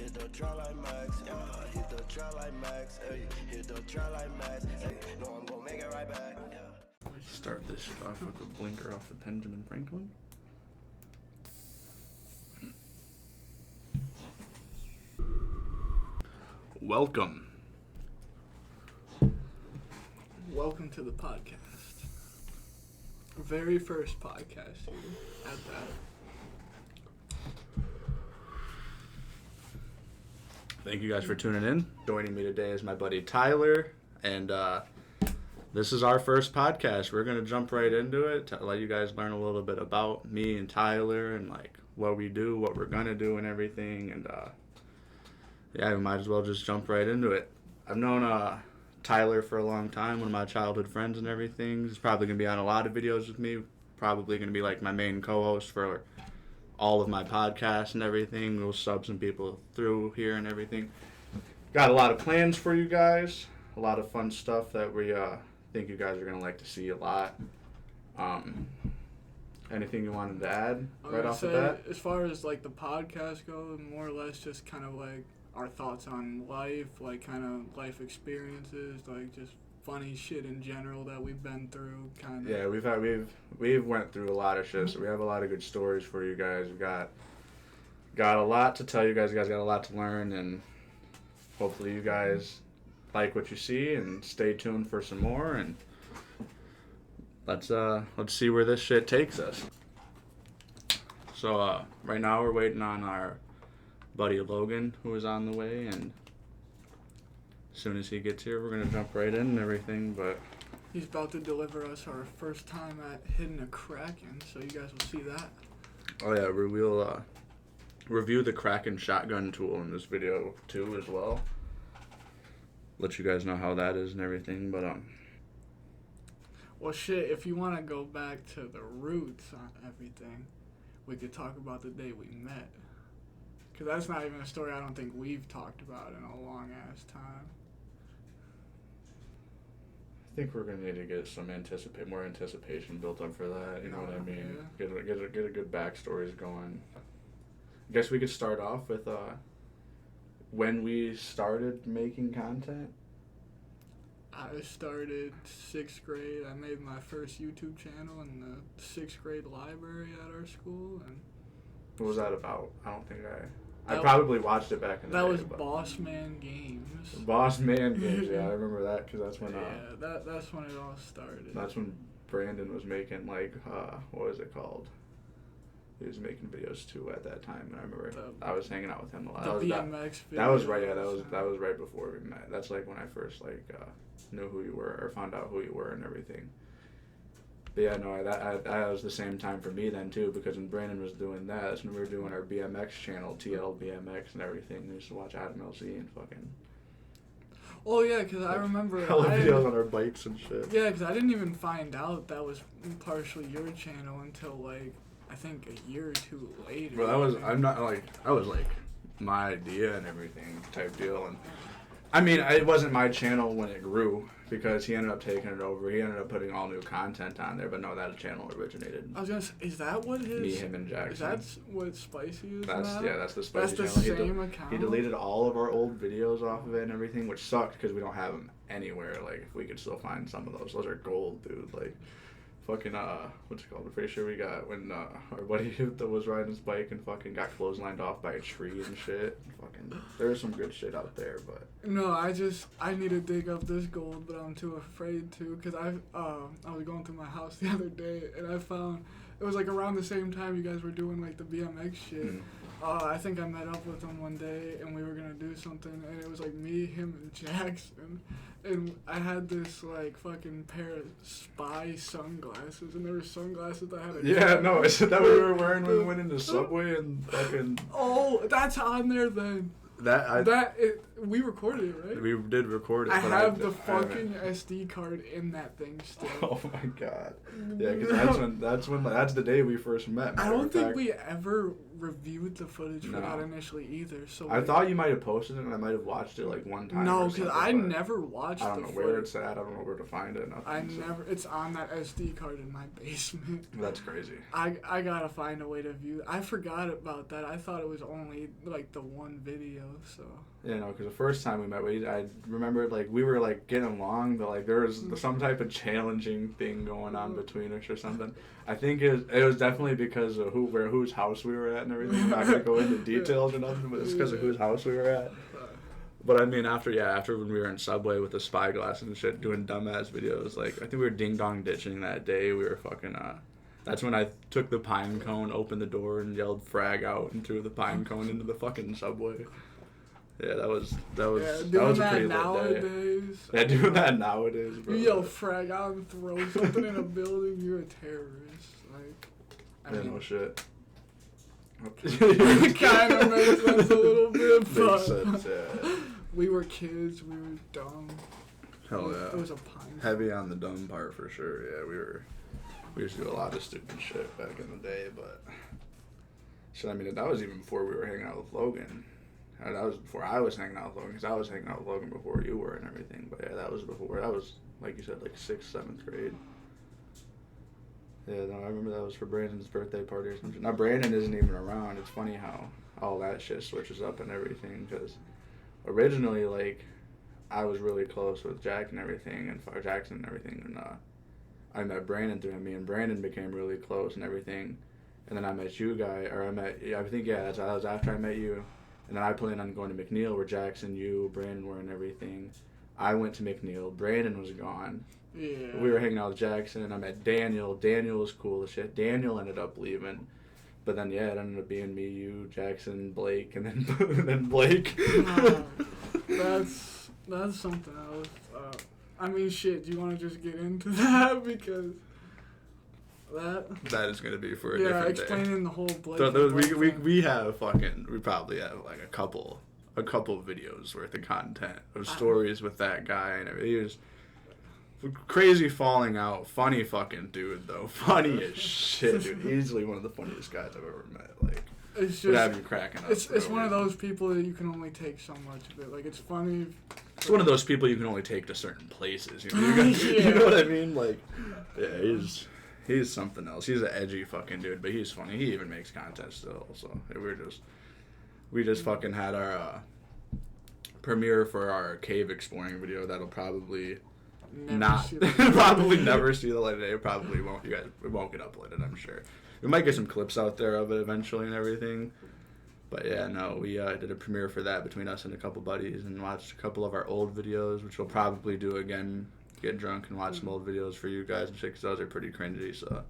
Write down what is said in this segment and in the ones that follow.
hit the draw like Max, yeah, hit the draw like Max, hey, hit the draw like Max, hey, no, I'm gonna make it right back, yeah. Start this shit off with a blinker off of Benjamin Franklin. Welcome to the podcast. Very first podcast here at that. Thank you guys for tuning in. Joining me today is my buddy Tyler, and this is our first podcast. We're going to jump right into it to let you guys learn a little bit about me and Tyler and like what we do, what we're going to do and everything. And yeah, we might as well just jump right into it. I've known Tyler for a long time, one of my childhood friends and everything. He's probably going to be on a lot of videos with me. Probably going to be like my main co-host for all of my podcasts and everything. We'll sub some people through here and everything. Got a lot of plans for you guys. A lot of fun stuff that we think you guys are going to like to see a lot. Anything you wanted to add right off the bat? As far as like the podcast goes, more or less just kind of like our thoughts on life, like kind of life experiences, like just funny shit in general that we've been through, kind of. Yeah, we've went through a lot of shit, so we have a lot of good stories for you guys. We've got a lot to tell you guys. You guys got a lot to learn, and hopefully you guys like what you see and stay tuned for some more. And let's see where this shit takes us. So right now we're waiting on our buddy Logan, who is on the way, and as soon as he gets here, we're going to jump right in and everything, but he's about to deliver us our first time at hitting a Kraken, so you guys will see that. Oh yeah, we'll review the Kraken shotgun tool in this video too as well. Let you guys know how that is and everything, but well shit, if you want to go back to the roots on everything, we could talk about the day we met. Because that's not even a story I don't think we've talked about in a long-ass time. I think we're going to need to get some more anticipation built up for that, you know what I mean? Yeah. Get a good backstories going. I guess we could start off with when we started making content. I started 6th grade. I made my first YouTube channel in the 6th grade library at our school. And what was that about? I don't think I probably watched it back in the day. That was Boss Man Games. Boss Man Games, yeah, I remember that because that's when. Yeah, that's when it all started. That's when Brandon was making like what was it called? He was making videos too at that time, and I remember I was hanging out with him a lot. The BMX videos. That was right. Yeah, that was right before we met. That's like when I first like knew who you were or found out who you were and everything. But yeah, no, that was the same time for me then too, because when Brandon was doing that, that's when we were doing our BMX channel, TL BMX and everything. We used to watch Adam LC and fucking. Oh yeah, because I remember. Hella videos on our bikes and shit. Yeah, because I didn't even find out that was partially your channel until like I think a year or two later. Well, that was like my idea and everything type deal, and I mean it wasn't my channel when it grew. Because he ended up taking it over. He ended up putting all new content on there, but no, that channel originated. I was gonna say, is that what his... Me, him, and Jackson. Is that what Spicy is now? Yeah, that's the Spicy channel. That's the same account? He deleted all of our old videos off of it and everything, which sucked because we don't have them anywhere. Like, if we could still find some of those. Those are gold, dude. Like, fucking, what's it called? I'm pretty sure we got when our buddy that was riding his bike and fucking got clotheslined off by a tree and shit. Fucking, there's some good shit out there, but... No, I need to dig up this gold, but I'm too afraid to, because I was going through my house the other day, and I found, it was like around the same time you guys were doing like the BMX shit. I think I met up with him one day, and we were gonna do something, and it was like me, him, and Jackson, and I had this like fucking pair of spy sunglasses, and there were sunglasses that had a... Yeah, no, is that what we were wearing when we went into Subway and fucking... Oh, that's on there then. We recorded it, right? We did record it. I have the fucking SD card in that thing still. Oh my god! Yeah, because that's the day we first met. I don't think we ever reviewed the footage for that initially either. So I thought you might have posted it, and I might have watched it like one time. No, because I never watched. I don't know where it's at. I don't know where to find it. Nothing, It's on that SD card in my basement. That's crazy. I gotta find a way to view. I forgot about that. I thought it was only like the one video. So. Yeah, no, because the first time we met, I remember like we were like getting along, but like there was some type of challenging thing going on between us or something. I think it was definitely because of whose house we were at and everything. I'm not gonna go into details or nothing, but it's because of whose house we were at. But I mean, after when we were in Subway with the spyglass and shit, doing dumbass videos, like I think we were ding dong ditching that day. We were fucking. That's when I took the pine cone, opened the door, and yelled "frag out" and threw the pine cone into the fucking Subway. Yeah, that was a pretty lit day. Yeah, doing that nowadays, bro. You yell "frag out" and throw something in a building, you're a terrorist. Like, I mean, no shit. It kind of makes sense a little bit, but makes sense, yeah. We were kids, we were dumb. Hell yeah. It was a pine. Heavy on the dumb part for sure. Yeah, we used to do a lot of stupid shit back in the day, but shit, I mean, that was even before we were hanging out with Logan. That was before I was hanging out with Logan, because I was hanging out with Logan before you were and everything. But yeah, that was before. That was, like you said, like 6th, 7th grade. Yeah, no, I remember that was for Brandon's birthday party or something. Now, Brandon isn't even around. It's funny how all that shit switches up and everything, because originally, like, I was really close with Jack and everything, and Jackson and everything, and I met Brandon through him. Me and Brandon became really close and everything. And then I met you guys, that was after I met you. And then I planned on going to McNeil, where Jackson, you, Brandon were and everything. I went to McNeil. Brandon was gone. Yeah. We were hanging out with Jackson, and I met Daniel. Daniel was cool as shit. Daniel ended up leaving. But then, yeah, it ended up being me, you, Jackson, Blake, and then Blake. That's something else. I mean, shit, do you want to just get into that? Because that is going to be for a different day. Yeah, explaining the whole Blake. So we probably have like a couple videos worth of content of stories with that guy and everything. He was crazy falling out, funny fucking dude though, funny as shit, dude. Easily one of the funniest guys I've ever met. Like, it's just, would have you cracking up. It's one of those people that you can only take so much of it. Like, it's funny. It's one of those people you can only take to certain places. You know, you know what I mean? Like, yeah, he's something else. He's an edgy fucking dude, but he's funny. He even makes content still. So we just fucking had our premiere for our cave exploring video. That'll probably never see the light of day. Probably won't. It won't get uploaded, I'm sure. We might get some clips out there of it eventually and everything. But yeah, no, we did a premiere for that between us and a couple buddies, and watched a couple of our old videos, which we'll probably do again. Get drunk and watch some old videos for you guys and shit, because those are pretty cringy. So.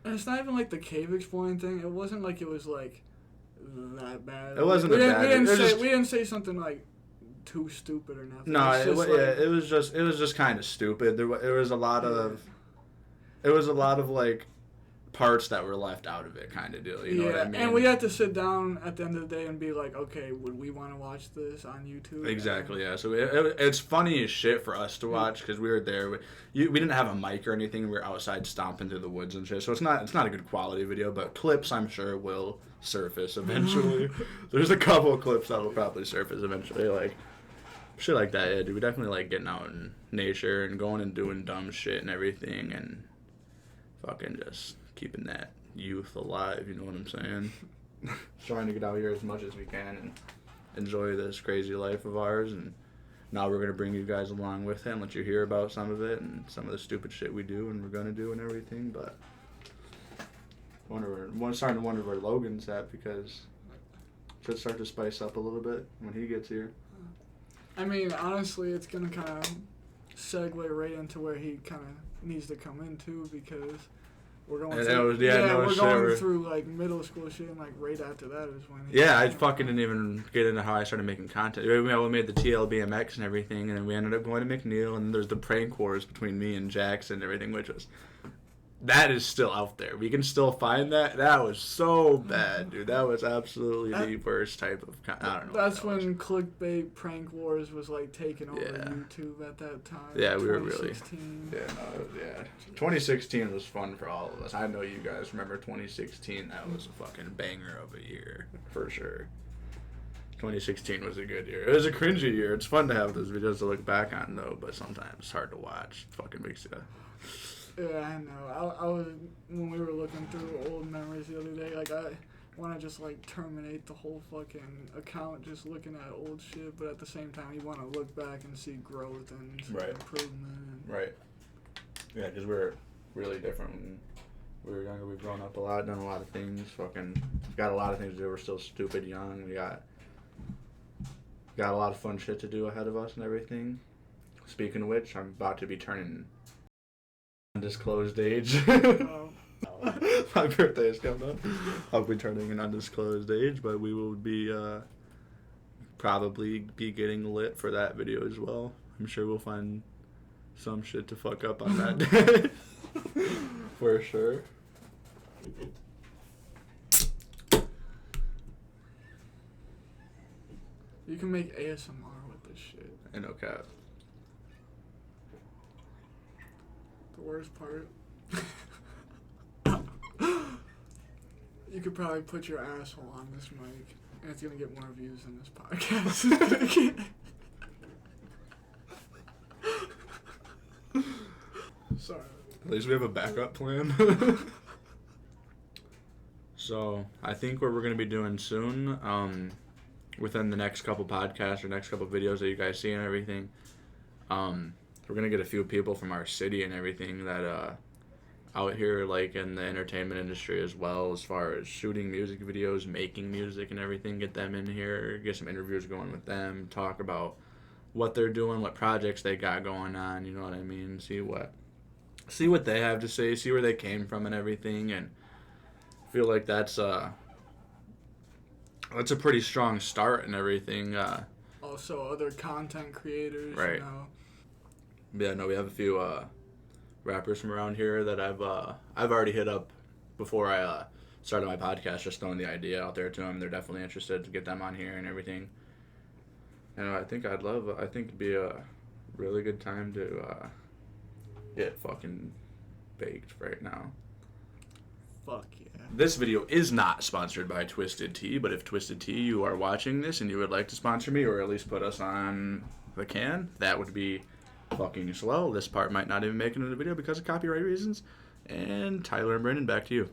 And it's not even like the cave exploring thing. It wasn't like it was like that bad. It wasn't bad. We didn't say something like too stupid or nothing. No, it was just kind of stupid. There was a lot of like parts that were left out of it, kind of deal. You know what I mean? And we had to sit down at the end of the day and be like, okay, would we want to watch this on YouTube? Exactly, yeah. So it's funny as shit for us to watch, because we were there. We didn't have a mic or anything. We were outside stomping through the woods and shit. So it's not a good quality video, but clips I'm sure will surface eventually. There's a couple of clips that will probably surface eventually, like shit like that. Yeah, dude, we definitely like getting out in nature and going and doing dumb shit and everything, and fucking just keeping that youth alive, you know what I'm saying? Trying to get out here as much as we can and enjoy this crazy life of ours, and now we're going to bring you guys along with it and let you hear about some of it and some of the stupid shit we do and we're going to do and everything, but starting to wonder where Logan's at, because should start to spice up a little bit when he gets here. I mean, honestly, it's going to kind of segue right into where he kind of needs to come in too, because we're going through like middle school shit, and like right after that is when I fucking didn't even get into how I started making content. We made the TLBMX and everything, and then we ended up going to McNeil, and there's the prank wars between me and Jackson and everything, which was that is still out there. We can still find that. That was so bad, dude. That was absolutely the worst type of. I don't know. That's when clickbait prank wars was like taking over YouTube at that time. Yeah, we were really. 2016. Yeah. 2016 was fun for all of us. I know you guys remember 2016. That was a fucking banger of a year for sure. 2016 was a good year. It was a cringy year. It's fun to have those videos to look back on though, but sometimes it's hard to watch. It fucking makes you. Yeah, I know. I was when we were looking through old memories the other day. Like I want to just like terminate the whole fucking account just looking at old shit, but at the same time you want to look back and see growth and see improvement. Right. Yeah, because we're really different. When we were younger, we've grown up a lot, done a lot of things. Fucking got a lot of things to do. We're still stupid young. We got a lot of fun shit to do ahead of us and everything. Speaking of which, I'm about to be turning undisclosed age. My birthday is coming up. I'll be turning an undisclosed age, but we will be probably be getting lit for that video as well. I'm sure we'll find some shit to fuck up on that day. For sure. You can make ASMR with this shit. I know, Cat. The worst part. You could probably put your asshole on this mic, and it's gonna get more views than this podcast. Sorry. At least we have a backup plan. So, I think what we're going to be doing soon, within the next couple podcasts or next couple videos that you guys see and everything, we're going to get a few people from our city and everything that out here, like, in the entertainment industry as well, as far as shooting music videos, making music and everything, get them in here, get some interviews going with them, talk about what they're doing, what projects they got going on, you know what I mean, see what they have to say, see where they came from and everything, and I feel like that's a pretty strong start and everything. Also, other content creators, right. You know. Yeah, no, we have a few rappers from around here that I've already hit up before I started my podcast, just throwing the idea out there to them. They're definitely interested to get them on here and everything. And I think it'd be a really good time to get fucking baked right now. Fuck yeah. This video is not sponsored by Twisted Tea, but if Twisted Tea, you are watching this and you would like to sponsor me or at least put us on the can, that would be fucking swell. This part might not even make it into the video because of copyright reasons. And Tyler and Brandon, back to you.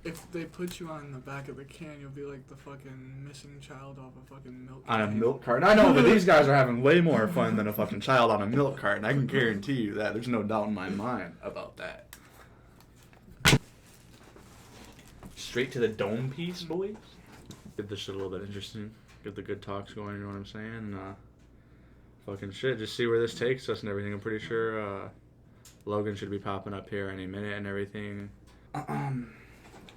If they put you on the back of the can, you'll be like the fucking missing child off a fucking milk On a carton. milk carton? I know, but these guys are having way more fun than a fucking child on a milk carton. I can guarantee you that. There's no doubt in my mind about that. Straight to the dome piece, boys. Get this shit a little bit interesting. Get the good talks going, you know what I'm saying? Fucking shit, just see where this takes us and everything. I'm pretty sure Logan should be popping up here any minute and everything.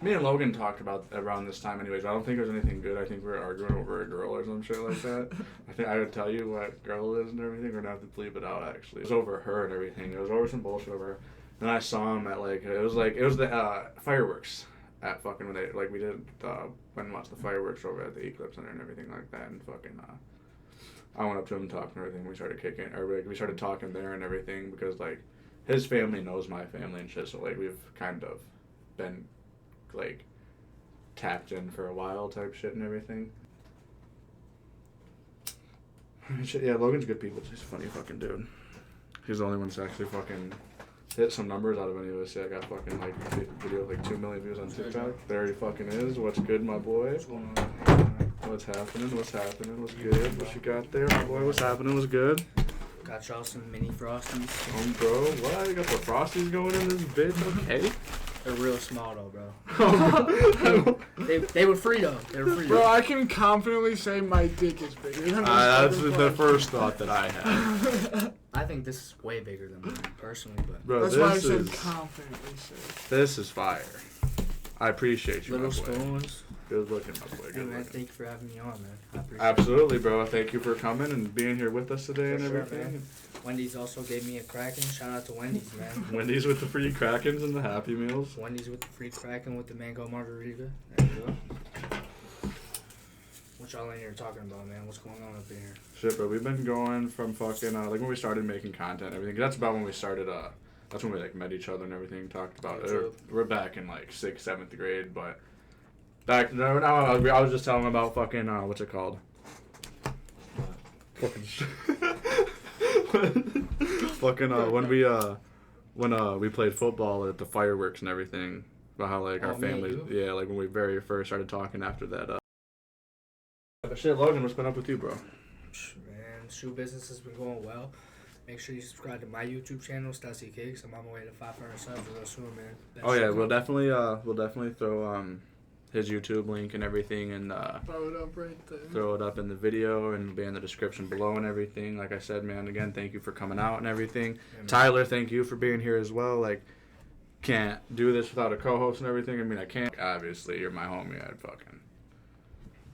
Me and Logan talked about around this time anyways, but I don't think it was anything good. I think we were arguing over a girl or some shit like that. I think I would tell you what girl it is and everything. We're gonna have to bleep it out, actually. It was over her and everything. It was over some bullshit over her. And I saw him at, it was the fireworks at fucking, when they, we did, went and watched the fireworks over at the Eclipse Center and everything like that, and fucking, I went up to him and talked and everything. We started talking there and everything because, his family knows my family and shit, so, we've kind of been, tapped in for a while type shit and everything. Shit, yeah, Logan's good people. He's a funny fucking dude. He's the only one that's actually fucking hit some numbers out of any of us. Yeah, I got fucking, video of, 2 million views on TikTok. There he fucking is. What's good, my boy? What's going on? What's happening? What's good? What you got there, my boy? What's happening? What's good? Got y'all some mini Frosties. Bro, what? You got the Frosties going in this bitch? Okay. They're real small though, bro. they were free though. Bro, I can confidently say my dick is bigger than this. That's the first thought that I had. I think this is way bigger than mine, personally, but Bro, that's why I said confidently say. This is fire. I appreciate you, little my boy. spoons. Good looking, my boy. Hey, Good man, looking. thank you for having me on, man. I appreciate Absolutely, bro. Thank you for coming and being here with us today For and sure, everything. man. Wendy's also gave me a Kraken. Shout out to Wendy's, man. Wendy's with the free Krakens and the Happy Meals. Wendy's with the free Kraken with the mango margarita. There you go. What y'all in here talking about, man? What's going on up in here? Shit, bro. We've been going from fucking like when we started making content and everything. That's about when we started. That's when we like met each other and everything. Talked about it. We're back in like 6th, 7th grade, but back now I was just telling about fucking what's it called? Fucking when we played football at the fireworks and everything. About how like our families, yeah, like when we very first started talking after that. But shit, Logan, what's been up with you, bro? Man, shoe business has been going well. Make sure you subscribe to my YouTube channel, StussyKicks. I'm on my way to 500 subs real soon, man. Oh yeah, we'll definitely throw his YouTube link and everything and Throw it up right there. throw it up in the video and it'll be in the description below and everything. Like I said, man, again, thank you for coming out and everything. Yeah, Tyler, thank you for being here as well. Like, can't do this without a co-host and everything. I mean, I can't. Obviously, you're my homie. I'd fucking.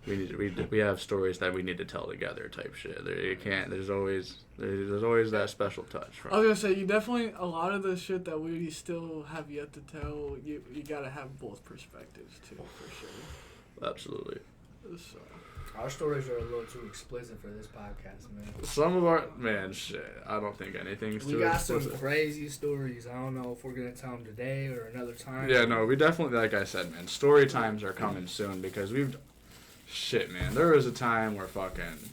We have stories that we need to tell together type shit. You can't. There's always that special touch. I was gonna say, you definitely, a lot of the shit that we still have yet to tell, you gotta have both perspectives too, for sure. Absolutely. So. Our stories are a little too explicit for this podcast, man. Some of our shit. I don't think anything's too We got explicit. some crazy stories. I don't know if we're gonna tell them today or another time. Yeah, no, we definitely, like I said, man, story times are coming soon because shit, man, there was a time where fucking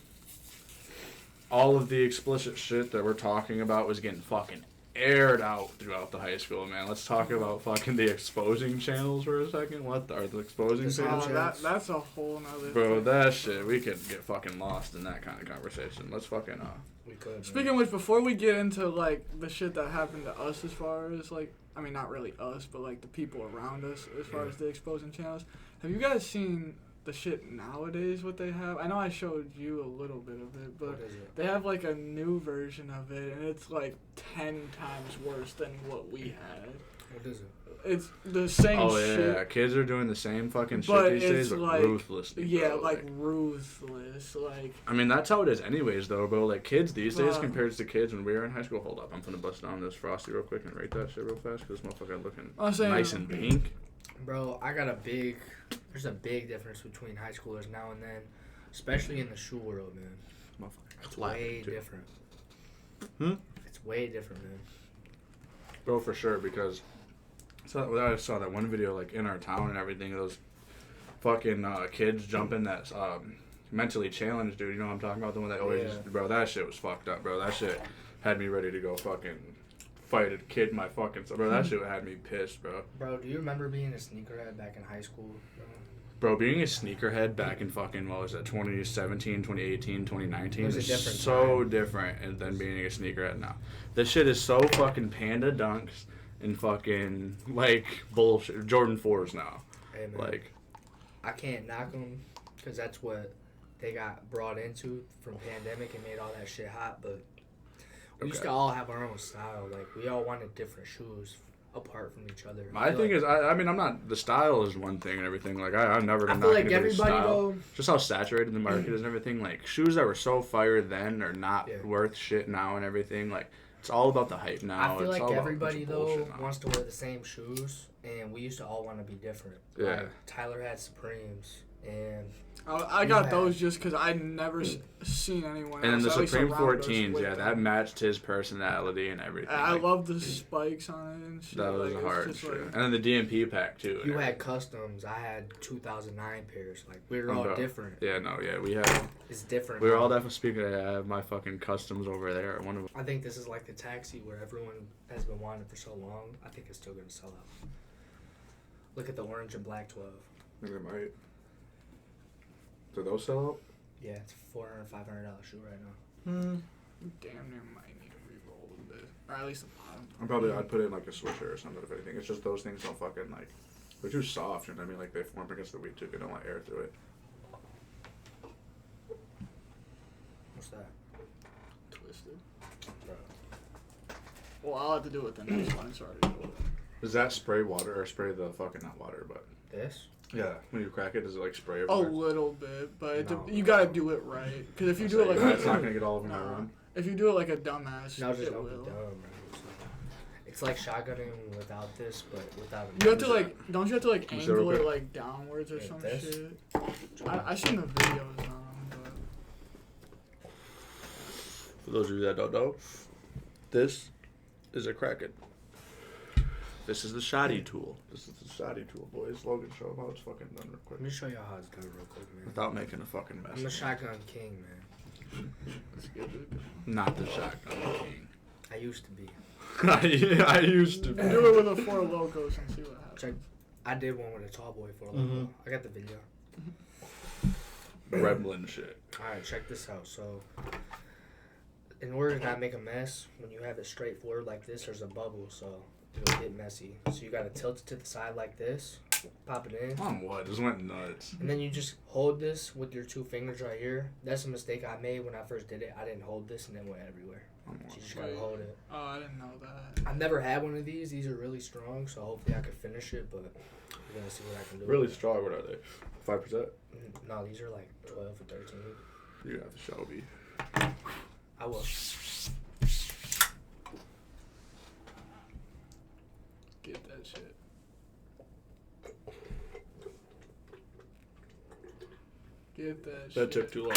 all of the explicit shit that we're talking about was getting fucking aired out throughout the high school, man. Let's talk about fucking the exposing channels for a second. What are the exposing channels? That's a whole nother Bro, thing. that shit, we could get fucking lost in that kind of conversation. Let's fucking, We could. Speaking of which, before we get into, like, the shit that happened to us as far as, like, I mean, not really us, but, like, the people around us as far as the exposing channels, have you guys seen the shit nowadays, what they have? I know I showed you a little bit of it, but they have, like, a new version of it, and it's, like, 10 times worse than what we had. What is it? It's the same shit. Yeah, kids are doing the same fucking But shit these days, it's but like, ruthlessly, yeah, bro. like ruthless. Like, I mean, that's how it is anyways, though, bro. Like, kids these days Uh, compared to kids when we were in high school. Hold up, I'm finna bust down this Frosty real quick and rate that shit real fast, because this motherfucker looking I'm saying, nice and pink. Bro, there's a big difference between high schoolers now and then, especially in the shoe world, man. It's way different. It's way different, man. Bro, for sure, because I saw that one video, like, in our town and everything, those fucking kids jumping that mentally challenged dude. You know what I'm talking about? The one that always, bro, that shit was fucked up, bro. That shit had me ready to go fucking fight a kid in my fucking... Bro, that shit had me pissed, bro. Bro, do you remember being a sneakerhead back in high school? Bro, being a sneakerhead back in fucking, what was that, 2017, 2018, 2019 was a is different so time. different than being a sneakerhead now. This shit is so fucking Panda Dunks and fucking, like, bullshit. Jordan 4s now. Hey, man. Like, I can't knock them because that's what they got brought into from pandemic and made all that shit hot, but we used to all have our own style. Like, we all wanted different shoes apart from each other. my thing is, I mean, I'm not, the style is one thing and everything. Like, I'm never I gonna feel knock like anybody's everybody, style. though... Just how saturated the market is and everything. Like, shoes that were so fire then are not Yeah. worth shit now and everything. Like, it's all about the hype now. I feel It's all like about everybody, though, bullshit now. wants to wear the same shoes, and we used to all want to be different. Yeah. Like, Tyler had Supremes, and... I got those just because I never seen anyone And then else, the at least Supreme around us 14s, with yeah, them. that matched his personality and everything. I like, love the spikes on it and shit. that was like, a hard it's shit. just like, And then the DMP pack too. You had customs. I had 2009 pairs. Like, we were all bro. different. Yeah, no, yeah, we had. It's different. We were all now. definitely speaking. I have my fucking customs over there. One of them. I think this is like the taxi where everyone has been wanting for so long. I think it's still going to sell out. Look at the orange and black 12. Maybe it might. Do those sell out? Yeah, it's $400, $500 shoe right now. damn near might need to re-roll a bit, or at least the bottom. I'd put in like a swisher or something if anything. It's just those things don't fucking like. They're too soft, you know what I mean? Like they form against the wheat too. They don't let air through it. What's that? Twisted. Bro. Well, I'll have to do it with the next one. It's already rolling. Does that spray water or spray the fucking not water, but This? Yeah, when you crack it, does it like spray A everywhere? little bit, but No. you gotta do it right. Because if you do it like It's not gonna get all over my room. if you do it like a dumbass, No, just it don't be will. dumb, bro. It's like shotgunning without this, but without a You have to like, don't you have to like Can you show angle real it quick? like downwards or Like some this? shit? I seen the videos on 'em, but For those of you that don't know, this is a Kraken. This is the shoddy tool. This is the shoddy tool, boys. Logan, show them how it's fucking done real quick. Let me show you how it's done real quick, man. Without making a fucking mess. I'm a shotgun king, man. let's get it. Not the shotgun king. I used to be. I used to. Do it with the 4 locos and see what happens. Check. I did one with a tall boy for a little while. I got the video. Gremlin shit. Alright, check this out. So, in order to not make a mess, when you have it straight forward like this, there's a bubble, so it'll get messy. So you gotta tilt it to the side like this, pop it in, On what? This went nuts. and then you just hold this with your 2 fingers right here. That's a mistake I made when I first did it. I didn't hold this and it went everywhere. On So what? you just gotta hold it. Oh, I didn't know that. I've never had one of these. These are really strong, so hopefully I can finish it, but we're gonna see what I can do. Really strong. What are they? 5%? No, these are like 12 or 13. You have to show me. I will. Get that shit. Get that shit. That took too long.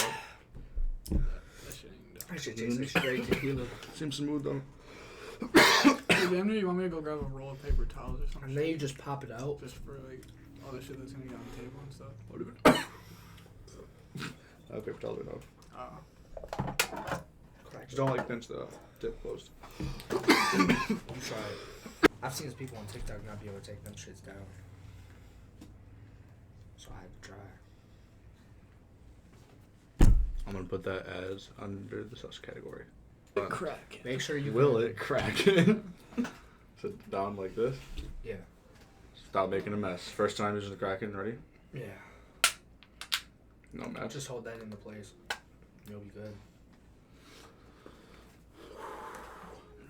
That shit ain't done. I should taste like straight tequila. Seems smooth though. Hey, damn near, you want me to go grab a roll of paper towels or something? And then you just pop it out. Just for like all the shit that's gonna get on the table and stuff. What do I have paper towel enough. Crack. Just don't like pinch the tip closed. You try it. I've seen people on TikTok not be able to take them shits down. So I had to try. I'm gonna put that as under the sus category. Crack. Make sure you Will it crack? Sit down like this. Yeah. Stop making a mess. First time using the Kraken. Ready? Yeah. No mess. Just hold that into place. You'll be good.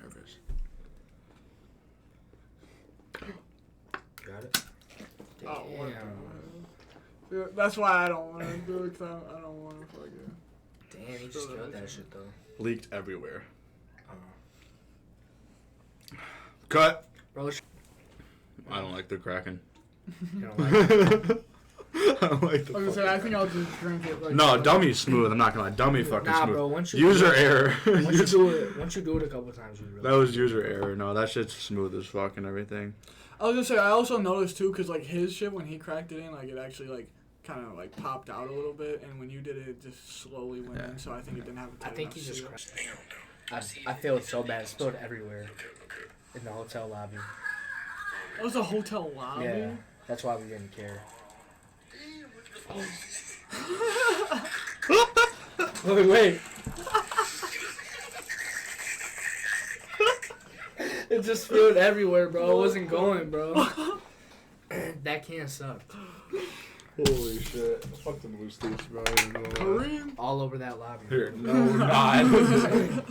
Nervous. Got it? Oh, what Damn. the hell? That's why I don't want to do it, because I don't want to fucking... Damn, you just killed that shit though. Leaked everywhere. Uh, Cut. bro, I don't like the Kraken. you don't like it. I don't like the. I was gonna say, I think I'll just drink it like... No, dummy's smooth. I'm not gonna lie. Dummy fucking Nah, smooth. bro, once you User do it- error. Once you do it a couple times, you really. That was user error. No, that shit's smooth as fuck and everything. I was gonna say, I also noticed too, because like his shit, when he cracked it in, like it actually like kind of like popped out a little bit, and when you did it, it just slowly went in, so I think it didn't have a I tight think enough he just seal. crashed. I failed so bad. It spilled everywhere in the hotel lobby. That was a hotel lobby? Yeah, that's why we didn't care. Wait. It just spilled everywhere, bro. It wasn't going, bro. That can suck. Holy shit. Fuck the blue states, bro. Korean? All over that lobby. Here, no, not.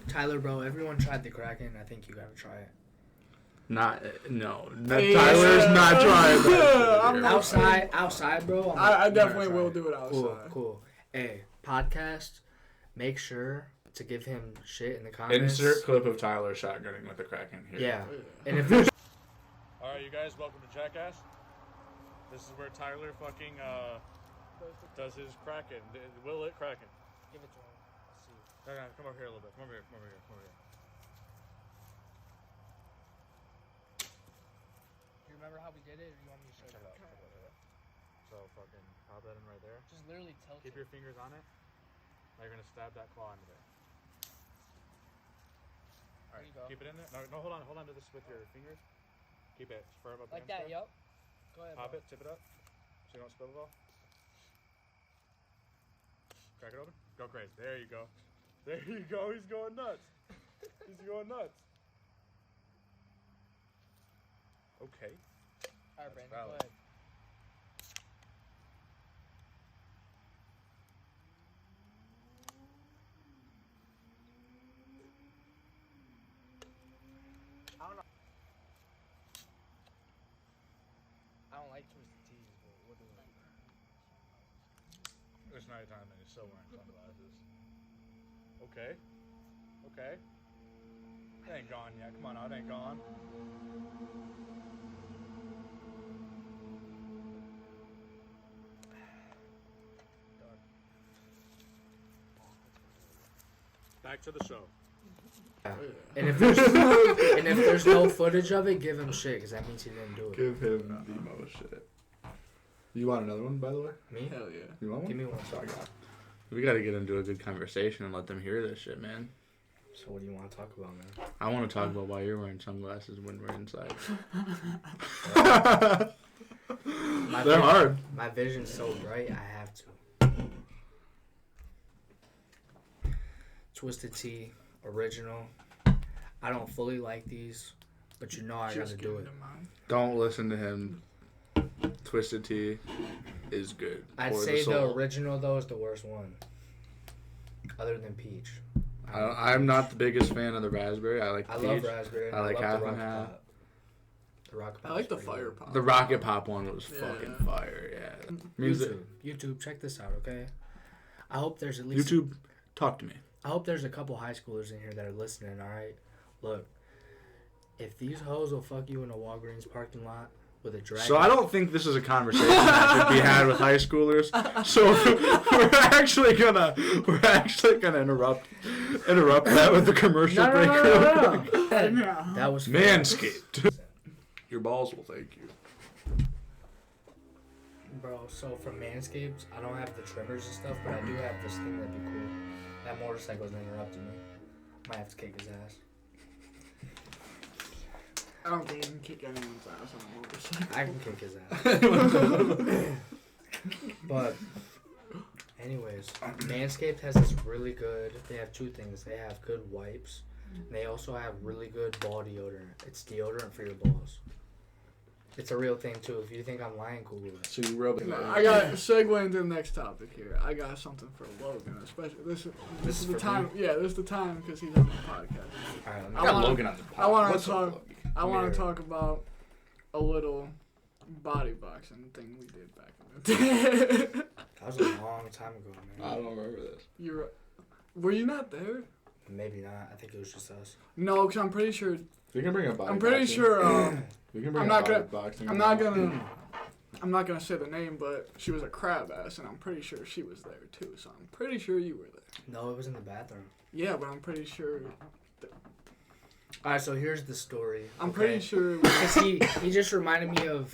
Tyler, bro, everyone tried the Kraken. I think you gotta try it. No. Hey, Tyler's not trying that. I'm shit not- here. Outside, bro. I definitely try will it. do it outside. Cool. Hey, podcast. Make sure to give him shit in the comments. Insert clip of Tyler shotgunning with the Kraken here. Yeah, and if there's All right, you guys, welcome to Jackass. This is where Tyler fucking does his Kraken. Will it Kraken? give it to him. Let's see. Okay, come over here a little bit. Come over here. You remember how we did it, or you want me to show you? So fucking pop that in right there. Just literally tilt Keep your fingers on it. Now you're gonna stab that claw into there. All right, There you go. keep it in there. No, hold on to this with your fingers. Keep it firm up like against that. there. Yep. Go ahead. Pop bro. it, tip it up, so you don't spill it all. Crack it open. Go crazy. There you go. There you go. He's going nuts. He's going nuts. Okay. All right, Brandon. valid. Go ahead. I don't it's nighttime and he's still wearing sunglasses. Okay. Okay. It ain't gone yet. Come on out. It ain't gone. Back to the show. And if there's no footage of it, give him shit, because that means he didn't do it. Give him the most shit. You want another one, by the way? Me? Hell yeah. You want one? Give me one. Sorry, God. We gotta get into a good conversation and let them hear this shit, man. So what do you want to talk about, man? I want to talk about why you're wearing sunglasses when we're inside. They're hard. My vision's so bright, I have to. Twisted Tea, original. I don't fully like these, but you know I gotta do it. Don't listen to him. Twisted Tea is good. I'd say the original, though, is the worst one. Other than peach. I'm not the biggest fan of the raspberry. I like peach. Love raspberry. I like half the and half. The rocket pop. I like the fire pop. The rocket pop one was fucking fire, yeah. YouTube, check this out, okay? I hope there's at least... YouTube, talk to me. I hope there's a couple high schoolers in here that are listening, alright? Look, if these hoes will fuck you in a Walgreens parking lot with a dragon... So I don't think this is a conversation that should be had with high schoolers. So we're actually gonna interrupt that with the commercial break. No. No. That was... Manscaped. Your balls will thank you. Bro, so from Manscaped, I don't have the trimmers and stuff, but I do have this thing that'd be cool. That motorcycle's interrupting me. Might have to kick his ass. I don't think you can kick anyone's ass on a motorcycle. I can kick his ass. But, anyways, Manscaped has this really good... They have two things. They have good wipes, and they also have really good ball deodorant. It's deodorant for your balls. It's a real thing, too. If you think I'm lying, Google it. So you rub it. I got segue into the next topic here. I got something for Logan, especially this is the time. Me? Yeah, this is the time because he's on the podcast. All right, I got Logan on the podcast. I want to talk about a little body boxing thing we did back in the day. That was a long time ago, man. I don't remember this. Were you not there? Maybe not. I think it was just us. No, because I'm pretty sure. We can bring a body. I'm pretty sure. We can bring I'm a not body gonna. boxing. I'm not gonna say the name, but she was a crab ass, and I'm pretty sure she was there too. So I'm pretty sure you were there. No, it was in the bathroom. Yeah, but I'm pretty sure. All right, so here's the story. I'm pretty sure. Because he just reminded me of...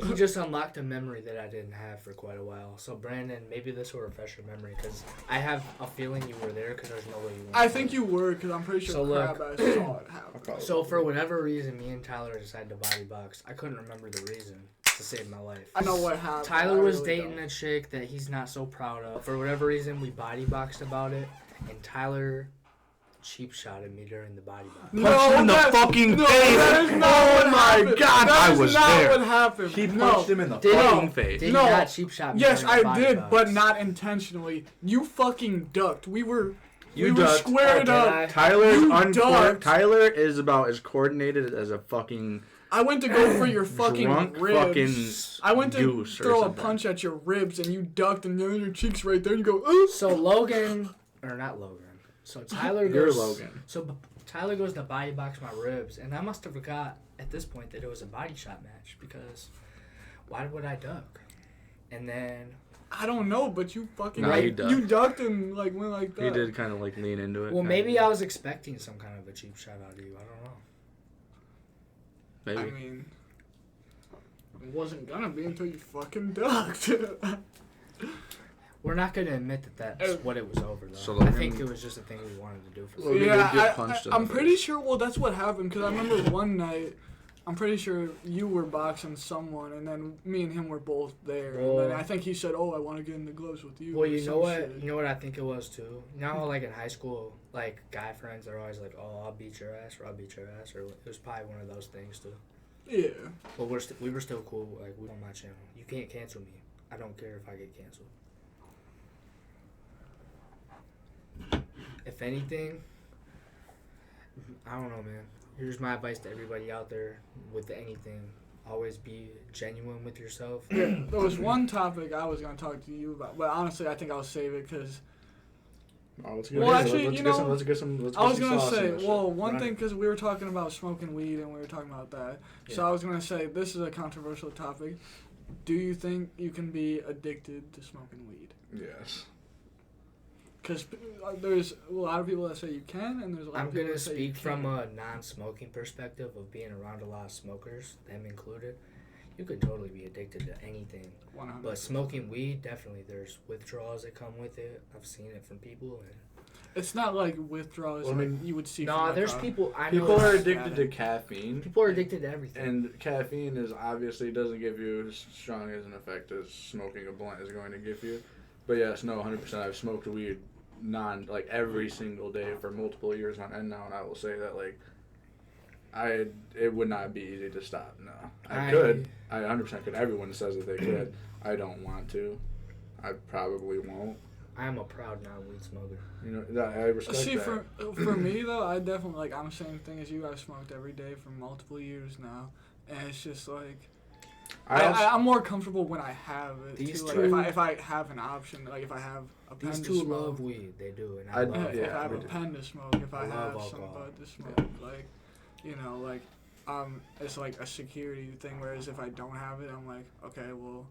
He just unlocked a memory that I didn't have for quite a while. So, Brandon, maybe this will refresh your memory, because I have a feeling you were there, because there's no way you weren't. I think you were, because I'm pretty sure crab ass saw it happen. So, for whatever reason, me and Tyler decided to body box. I couldn't remember the reason to save my life. I know what happened. Tyler was dating a chick that he's not so proud of. For whatever reason, we body boxed about it, and Tyler... cheap shotted me during the body box. Punched him in the fucking face. That is not what happened. God, that I is was not there. What happened. He punched him in the Did fucking he? face. Did No. he not cheap shot me? Yes, during the I body did, box? but not intentionally. You fucking ducked. We were ducked. squared Oh, did up. I? Tyler is about as coordinated as a fucking. I went to go for your fucking drunk ribs. fucking I went to goose or throw a something. punch at your ribs, and you ducked, and your cheeks right there, and you go, ooh. So Logan, or not Logan. So Tyler You're goes. Logan. So Tyler goes to body box my ribs, and I must have forgot at this point that it was a body shot match, because why would I duck? And then I don't know, but you fucking Nah, you ducked. you ducked and like went like that. He did kind of like lean into it. well, kinda. maybe I was expecting some kind of a cheap shot out of you. I don't know. Maybe. I mean, it wasn't gonna be until you fucking ducked. We're not going to admit that that's what it was over, though. So I Logan- think it was just a thing we wanted to do for Logan fun. did Yeah, get punched in the I'm pretty face. sure. Well, that's what happened because I remember one night. I'm pretty sure you were boxing someone, and then me and him were both there. Well- and then I think he said, "Oh, I want to get in the gloves with you." Well, or you some know what? shit. You know what I think it was, too? You know how, like, in high school, like, guy friends are always like, oh, I'll beat your ass, or I'll beat your ass, or it was probably one of those things, too. Yeah. But we were still cool. Like, we on my channel. You can't cancel me. I don't care if I get canceled. If anything, I don't know, man. Here's my advice to everybody out there with anything. always be genuine with yourself. Yeah, there was one topic I was gonna talk to you about, but honestly, I think I'll save it because. Let's Well, actually, let's you get know, some, let's get some, let's I get was some gonna sauce in say, this well, shit. one thing, because we were talking about smoking weed and we were talking about that. So Yeah. I was gonna say, this is a controversial topic. Do you think you can be addicted to smoking weed? Yes. Because there's a lot of people that say you can, and there's a lot I'm of people gonna that say you speak from can't. a non-smoking perspective of being around a lot of smokers, them included. You could totally be addicted to anything, 100%. but smoking weed, definitely, there's withdrawals that come with it. I've seen it from people, and It's not like withdrawals Well, I mean, like you would see. no, from like there's a- people I know. People are it's addicted to static. caffeine, People are addicted to everything. and caffeine is obviously doesn't give you as strong as an effect as smoking a blunt is going to give you. But yes, no, 100%. I've smoked weed every single day for multiple years on end now, and I will say that it would not be easy to stop. No, I could. I 100% could. Everyone says that they could. I don't want to. I probably won't. I am a proud non-weed smoker. You know, I respect See, that. for me though, I definitely I'm the same thing as you. I've smoked every day for multiple years now, and it's just like I'm more comfortable when I have it. These too. two- Like if I have an option, like if I have a pen These to two smoke, love weed. They do, and I- I love if it. I have we a do. pen to smoke, if I I love have some alcohol. bud to smoke, like it's like a security thing. Whereas if I don't have it, I'm like, okay, well,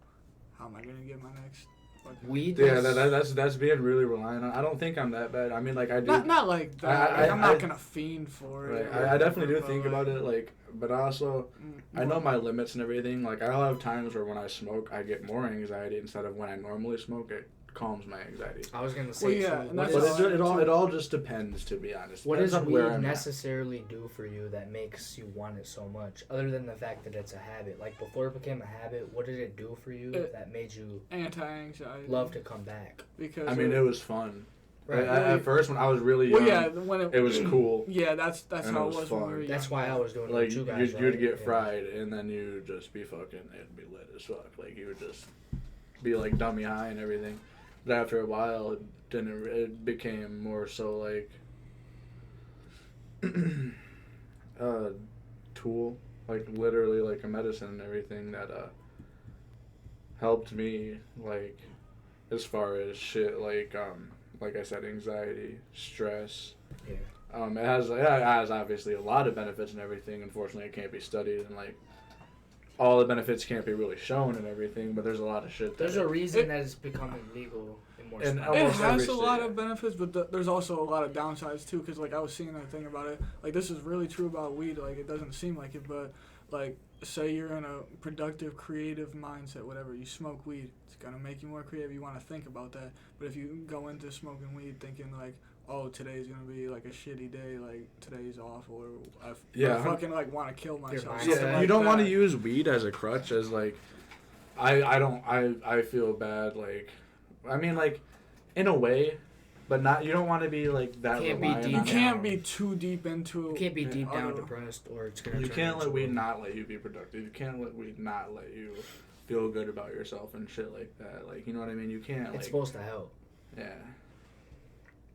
how am I gonna get my next? fucking- Weed. Yeah, is- that's being really reliant on. I don't think I'm that bad. I mean, I do. Not like that. I'm I- not gonna fiend for it. Right. I definitely do think about it, but also, mm, I know my limits and everything. Like, I'll have times where when I smoke, I get more anxiety instead of when I normally smoke. It calms my anxiety. I was gonna say. Well, yeah, so and what that's is- But it all just depends, to be honest. What Depends does on where weed I'm at. necessarily do for you that makes you want it so much? Other than the fact that it's a habit. Like, before it became a habit, what did it do for you that made you anti-anxiety. love to come back? Because I mean, it was fun. Right. At first, when I was really young, well, yeah, when it was cool. Yeah, that's And how it it was was when we fun. were That's young. why I was doing it Like, with you guys, you'd right? get Yeah. fried, and then you'd just be fucking, it'd be lit as fuck. Like, you would just be, like, dummy high and everything. But after a while, it became more so, like, a tool. Like, literally, like, a medicine and everything that, helped me, like, as far as shit, like I said, anxiety, stress. Yeah. It has obviously a lot of benefits and everything. Unfortunately, it can't be studied, and like all the benefits can't be really shown and everything. But there's a lot of shit. There's a reason that it's becoming legal in more And states. It almost has every a lot state. of benefits, but there's also a lot of downsides too. Because like I was seeing a thing about it, like this is really true about weed. Like it doesn't seem like it, but like say you're in a productive, creative mindset, whatever. You smoke weed, it's gonna make you more creative. You want to think about that. But if you go into smoking weed thinking like, oh, today's gonna be like a shitty day, like today's off, or I fucking like want to kill myself. mindset. something Yeah, like you don't want to that. use weed as a crutch. As like, I feel bad. Like, I mean, like, in a way, but not. You don't want to be like that. Can't be reliant deep You on it. can't be too deep into. You can't be deep down other- depressed, or it's gonna. You turn can't let into weed a- not let you be productive. You can't let weed not let you feel good about yourself and shit like that. Like, you know what I mean? You can't. It's Like, supposed to help. yeah.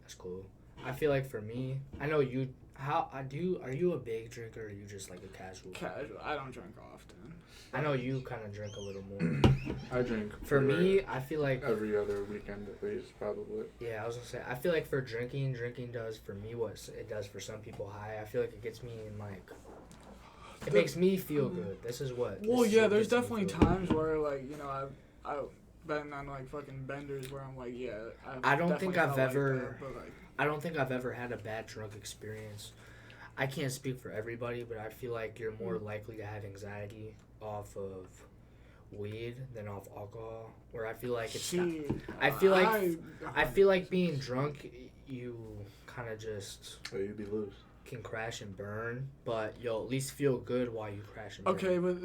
That's cool. I feel like for me, I know you. Are you a big drinker, or are you just like a casual? Casual. I don't drink often. I know you kind of drink a little more. I drink. For me, I feel like every other weekend at least, probably. yeah, I was gonna say I feel like for drinking does for me what it does for some people high. I feel like it gets me in like it makes me feel good. This is what. Well, this is yeah, what there's gets me definitely feel good. times where like I've been on like fucking benders where I'm like I don't think I've ever- but like I don't think I've ever had a bad drunk experience. I can't speak for everybody, but I feel like you're more likely to have anxiety off of weed than off alcohol. Where I feel like it's not. I feel like being drunk, you kind of just So you'd be loose. can crash and burn, but you'll at least feel good while you crash and burn. okay, but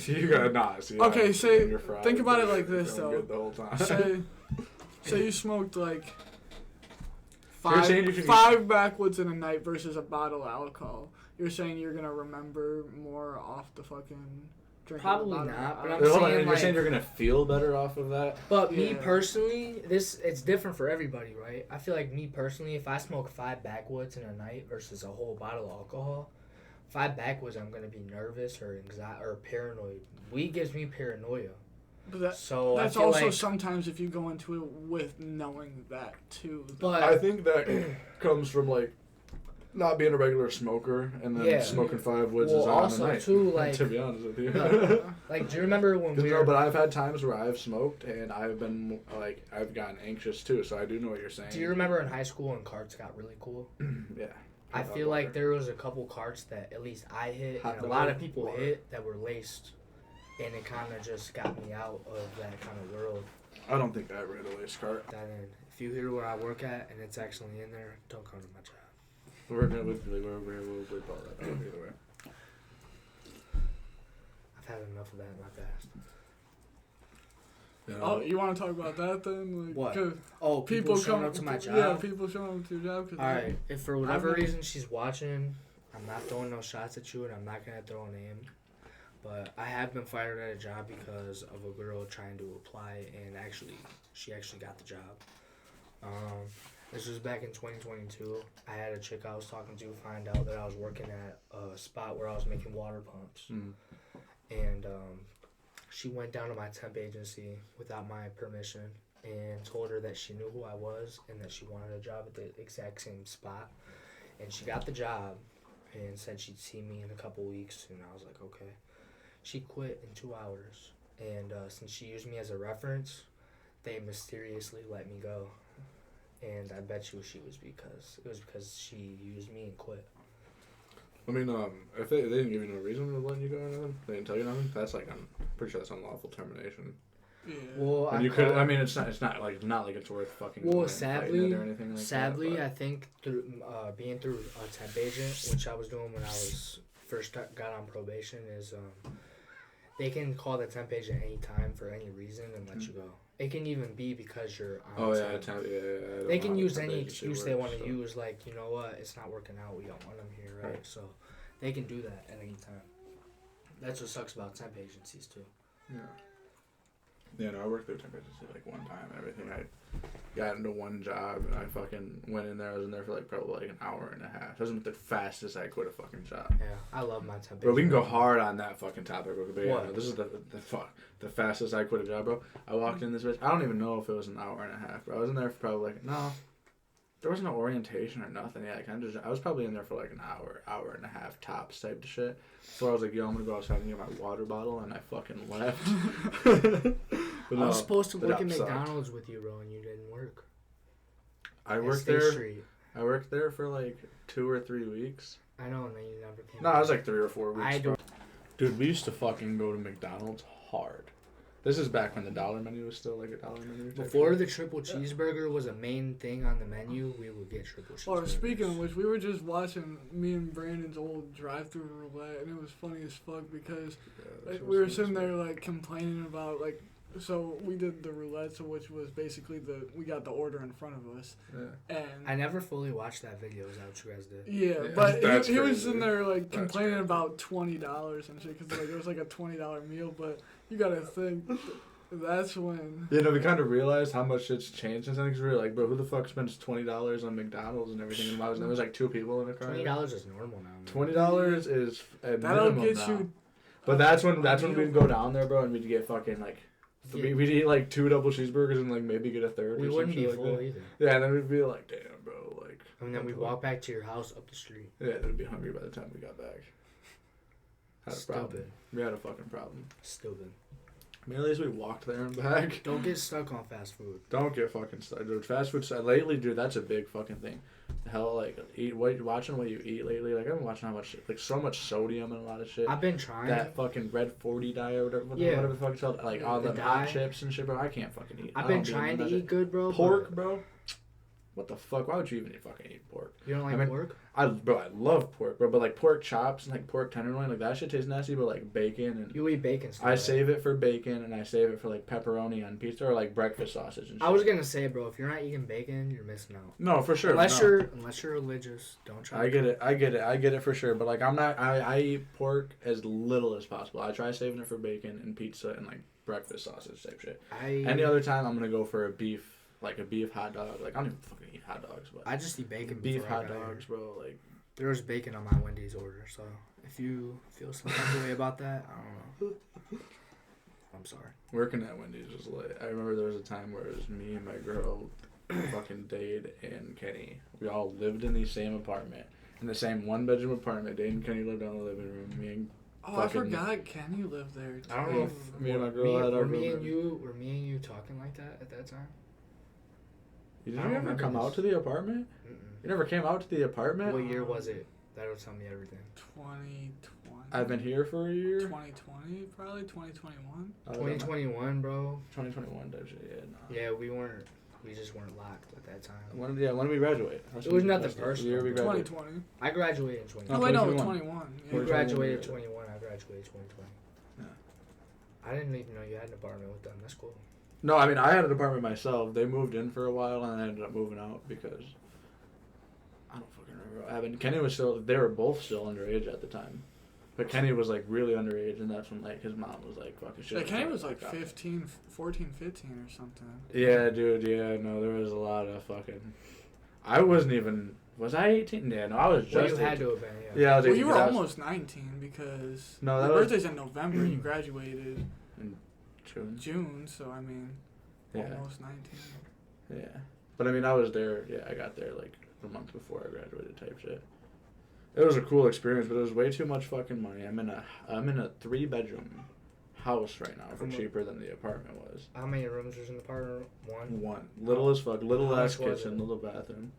You gotta not. See, Okay, say- you're fried, think about it you're like this, feeling though. good the whole time. say you smoked like You're saying you should- five backwoods in a night versus a bottle of alcohol. You're saying you're gonna remember more off the fucking drinking. Probably a bottle of not, but alcohol. I'm Wait, hold on, saying, you're like- saying you're gonna feel better off of that? But me Yeah. personally, it's different for everybody, right? I feel like me personally, if I smoke 5 backwoods in a night versus a whole bottle of alcohol, If I backwards, I'm gonna be nervous or anxiety or paranoid. Weed gives me paranoia. But that's I feel also like, sometimes if you go into it with knowing that too. But I think that comes from like not being a regular smoker and then smoking 5 woods is on also the night. too, like, to be honest with you. like, do you remember when we No, were? but I've had times where I've smoked and I've been like I've gotten anxious too. So I do know what you're saying. Do you remember in high school when carts got really cool? Yeah. I feel like there was a couple carts that at least I hit Hot and a dog lot of people water. hit that were laced, and it kind of just got me out of that kind of world. I don't think I ever hit a lace cart. That in. If you hear where I work at and it's actually in there, don't come to my job. We're gonna we'll bleep all that out either way. I've had enough of that in my past. You know, Oh, you want to talk about that then? Like, What? 'cause Oh, people showing come up to my job? Yeah, people showing up to your job. Alright, if for whatever I'm- reason she's watching, I'm not throwing no shots at you and I'm not going to throw a name. But I have been fired at a job because of a girl trying to apply and she actually got the job. This was back in 2022. I had a chick I was talking to find out that I was working at a spot where I was making water pumps. And she went down to my temp agency without my permission and told her that she knew who I was and that she wanted a job at the exact same spot. And she got the job and said she'd see me in a couple weeks, and I was like, okay. She quit in 2 hours, and since she used me as a reference, they mysteriously let me go. And I bet you it was because she used me and quit. I mean, if they didn't give you no reason for letting you go or nothing, they didn't tell you nothing. That's like I'm pretty sure that's unlawful termination. Yeah. Well, And you could. I mean, it's not like it's worth fucking. Well, going and fighting it or anything like sadly, that, I think through being through a temp agent, which I was doing when I was first got on probation, is they can call the temp agent anytime for any reason and let you go. It can even be because you're on temp. They can use any excuse they want to use, like, you know what, it's not working out, we don't want them here, right? So they can do that at any time. That's what sucks about temp agencies too. Yeah. Yeah, no, I worked through temp agency like one time and everything. I got into one job and I fucking went in there. I was in there for like probably like an hour and a half. That was the fastest I quit a fucking job. Yeah, I love my temp agent. Bro, we can go hard on that fucking topic. But yeah, What? no, this is the fastest I quit a job, bro. I walked in this bitch. I don't even know if it was an hour and a half, bro. I was in there for probably like, no, there was no orientation or nothing. Yeah, I was probably in there for like an hour and a half tops type of shit. So I was like, yo, I'm gonna go outside and get my water bottle, and I fucking left. But I was supposed to the work at job sucked. McDonald's with you, bro, and you didn't work. I At worked State there. Street. I worked there for like 2 or 3 weeks. I know, and then you never came. No, back. it was like 3 or 4 weeks. I bro. don't. Dude, we used to fucking go to McDonald's hard. This is back when the dollar menu was still like a dollar menu. type Before shit. the triple cheeseburger was a main thing on the menu, we would get triple cheeseburgers. Or speaking of which, we were just watching me and Brandon's old drive-through roulette, and it was funny as fuck because Yeah, like, we were sitting there like complaining about like. So we did the roulette, so which was basically we got the order in front of us, Yeah. and I never fully watched that video. Is that what you guys did? yeah, Yeah, but that's he was crazy. in there like That's complaining crazy. about $20 and shit because like it was like a $20 meal, but you gotta think that's when Yeah, no, we kind of realized how much it's changed since then. Because we were like, bro, who the fuck spends $20 on McDonald's and everything? And there was like 2 people in the car. $20 is normal now. Man. $20 is a that'll minimum get now. you. But that's when we'd go down there, bro, and we'd get fucking like. Yeah. We'd eat like 2 double cheeseburgers and like maybe get a third. We or some wouldn't be shit like full that. either. Yeah, and then we'd be like, damn, bro, like. And then what we'd the walk back to your house up the street. fuck? Yeah, they'd be hungry by the time we got back. Had a problem. Stupid. We had a fucking problem. Stupid. I mean, at least we walked there and back. Don't get stuck on fast food. Don't get fucking stuck, dude. Fast food lately, dude. That's a big fucking thing. Hell, like watching what you eat lately. Like I've been watching how much, like so much sodium and a lot of shit. I've been trying. That fucking red 40 diet or whatever, Yeah. whatever the fuck it's called. Like all The the hot dye. chips and shit, bro. I can't fucking eat. I've I been don't trying to that eat shit. good, bro. Pork, but bro. What the fuck? Why would you even fucking eat pork? You don't like I mean, pork? I love pork, bro. But like pork chops and like pork tenderloin, like that shit tastes nasty. But like bacon and You eat bacon stuff. I save it for bacon and I save it for like pepperoni on pizza or like breakfast sausage and shit. I was gonna say, bro, if you're not eating bacon, you're missing out. No, for sure. Unless no. you're religious, don't try. I get it. I get it for sure. But like I'm not. I eat pork as little as possible. I try saving it for bacon and pizza and like breakfast sausage type shit. Any other time, I'm gonna go for a beef hot dog. Like I don't even fucking eat hot dogs, but I just eat bacon. beef before I hot got here. dogs, bro. Like There was bacon on my Wendy's order, so if you feel some type of way about that, I don't know. I'm sorry. Working at Wendy's was lit. I remember there was a time where it was me and my girl, fucking Dade and Kenny. We all lived in the same apartment. In the same one-bedroom apartment. Dade and Kenny lived on the living room. Me and I forgot Kenny lived there too. I don't know if me and my girl had our were me and you talking like that at that time? You didn't ever come out to the apartment? Mm-mm. You never came out to the apartment? What year was it? That'll tell me everything. 2020. I've been here for a year. 2020, probably 2021. 2021, bro. 2021, yeah. No. Yeah, we just weren't locked at that time. When did we graduate? It was nothing personal. Year we graduated. 2020. I graduated in 2020. Oh, wait, no, 2021. 21. You Yeah. graduated 21. I graduated 2020. Yeah. I didn't even know you had an apartment with them. That's cool. No, I mean, I had an apartment myself. They moved in for a while, and I ended up moving out because I don't fucking remember what happened. Kenny was they were both still underage at the time. But Kenny was, like, really underage, and that's when, like, his mom was, like, fucking shit. Yeah, Kenny was, like, 14, 15 or something. Yeah, dude, yeah, no, there was a lot of fucking... I wasn't even... Was I 18? Yeah, no, I was just 18. You had to have been, yeah. Yeah, I was 18. Well, you were almost 19 because no, your that was birthday's in November. You graduated in June, so, I mean, yeah. almost 19. Yeah. But, I mean, I was there... Yeah, I got there, like, a month before I graduated type shit. It was a cool experience, but it was way too much fucking money. I'm in a 3-bedroom house right now for cheaper than the apartment was. How many rooms was in the apartment? One? Little as fuck. Little ass kitchen, little bathroom.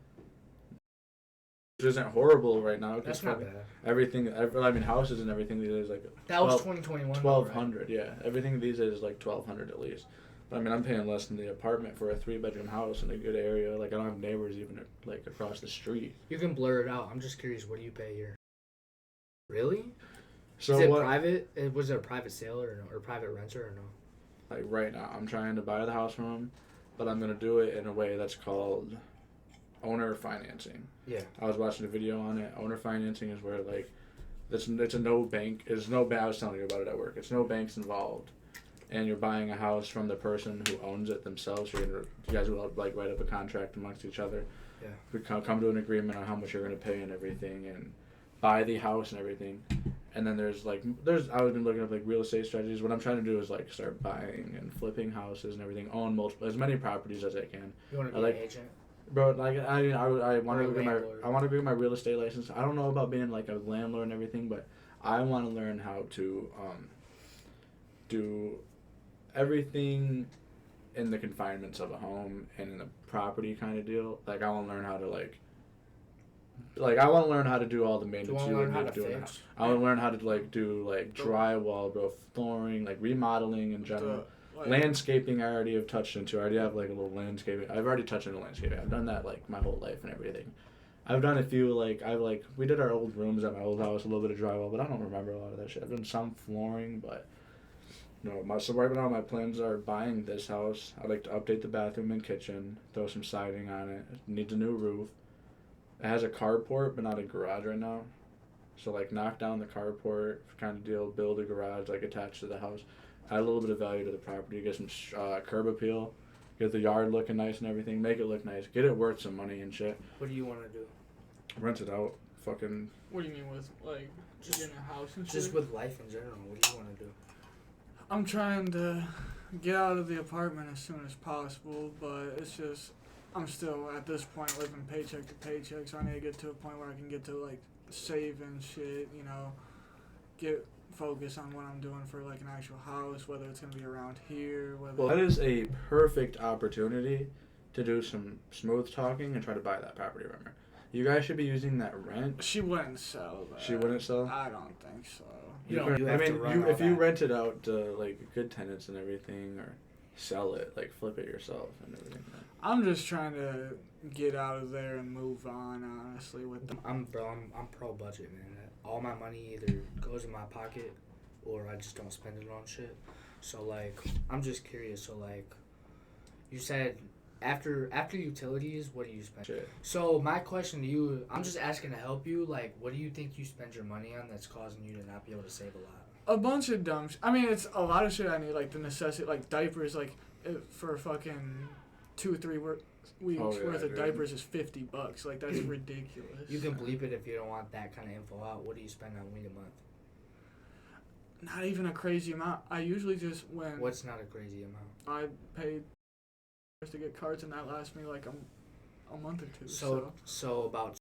Which isn't horrible right now. That's not bad. Everything, I mean, houses and everything these days, like... That was 2021. 1,200, right? yeah. Everything these days is like 1,200 at least. But, I mean, I'm paying less than the apartment for a 3-bedroom house in a good area. Like, I don't have neighbors even, like, across the street. You can blur it out. I'm just curious, what do you pay here? Really? So is it what, private? Was it a private sale or no? Or private renter or no? Like, right now, I'm trying to buy the house from him, but I'm going to do it in a way that's called owner financing. Yeah. I was watching a video on it. Owner financing is where, like, it's a no bank. It's no bank. I was telling you about it at work. It's no banks involved. And you're buying a house from the person who owns it themselves. You guys will, like, write up a contract amongst each other. Yeah. We come to an agreement on how much you're going to pay and everything, and buy the house and everything. And then I was been looking up, like, real estate strategies. What I'm trying to do is, like, start buying and flipping houses and everything, own as many properties as I can. You want to be like, an agent? Bro, like, I want to get my real estate license. I don't know about being, like, a landlord and everything, but I want to learn how to do everything in the confinements of a home and in a property kind of deal. Like, I want to learn how to, I want to learn how to do all the maintenance you would need to do in a house. I want to learn how to, like, do, like, drywall, bro, flooring, like, remodeling in general. Landscaping I already have touched into. I already have, like, a little landscaping. I've already touched into landscaping. I've done that, like, my whole life and everything. I've done a few, like, we did our old rooms at my old house, a little bit of drywall, but I don't remember a lot of that shit. I've done some flooring, but... No, so right now my plans are buying this house. I'd like to update the bathroom and kitchen, throw some siding on it. It needs a new roof. It has a carport, but not a garage right now. So, like, knock down the carport kind of deal, build a garage, like, attached to the house. Add a little bit of value to the property, get some curb appeal, get the yard looking nice and everything, make it look nice, get it worth some money and shit. What do you want to do? Rent it out. Fucking... What do you mean with, like, just in a house and shit? Just with life in general, what do you want to do? I'm trying to get out of the apartment as soon as possible, but it's just, I'm still, at this point, living paycheck to paycheck, so I need to get to a point where I can get to, like, saving shit, you know, get focused on what I'm doing for, like, an actual house, whether it's going to be around here, whether... Well, that is a perfect opportunity to do some smooth talking and try to buy that property, remember? You guys should be using that rent. She wouldn't sell that. She wouldn't sell? I don't think so. If you rent it out to, like, good tenants and everything, or sell it, like, flip it yourself and everything. I'm just trying to get out of there and move on, honestly, with them. I'm pro budget, man. All my money either goes in my pocket or I just don't spend it on shit. So, like, I'm just curious. So, like, you said after utilities, what do you spend? Shit. So, my question to you, I'm just asking to help you. Like, what do you think you spend your money on that's causing you to not be able to save a lot? A bunch of dumb I mean, it's a lot of shit I need, like, the necessity, like, diapers, like, for fucking 2 or weeks Oh, yeah, worth of dude. diapers is $50. Like, that's ridiculous. You can bleep it if you don't want that kind of info out. What do you spend on weed a month? Not even a crazy amount. I usually just when What's not a crazy amount? I paid to get cards, and that lasts me like a month or two. So about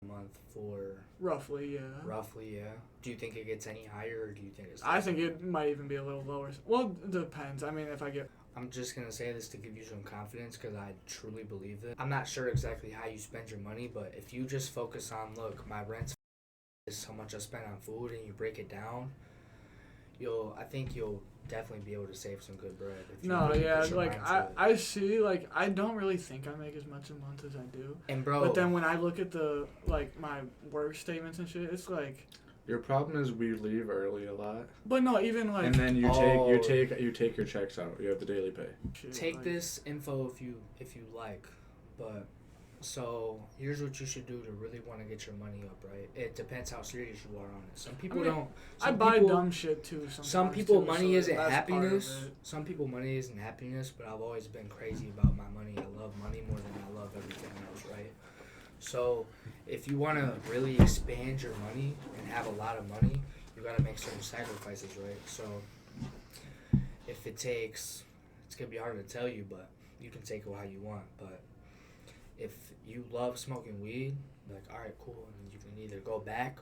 a month for roughly, yeah. roughly, yeah. Do you think it gets any higher, or do you think it's? I think it might even be a little lower. Well, it depends. I mean, if I get. I'm just gonna say this to give you some confidence because I truly believe it. I'm not sure exactly how you spend your money, but if you just focus on, look, my rent's is how much I spend on food, and you break it down, I think you'll definitely be able to save some good bread. If you No, really yeah, put your like mind to it. I see, like I don't really think I make as much a month as I do. And bro, But then when I look at the like my work statements and shit, it's like. Your problem is we leave early a lot, But no, even like. and then you Oh. take your checks out. You have the daily pay. Shit, take like, this info if you like, but so here's what you should do to really want to get your money up, right? It depends how serious you are on it. Some people mean, don't. I Some buy people, dumb shit too. Sometimes Some people too, money so isn't that's part of happiness. it. Some people money isn't happiness, but I've always been crazy about my money. I love money more than I love everything else, right? So if you want to really expand your money and have a lot of money, you got to make certain sacrifices, right? So if it takes, it's going to be hard to tell you, but you can take it how you want. But if you love smoking weed, like, all right, cool, and you can either go back,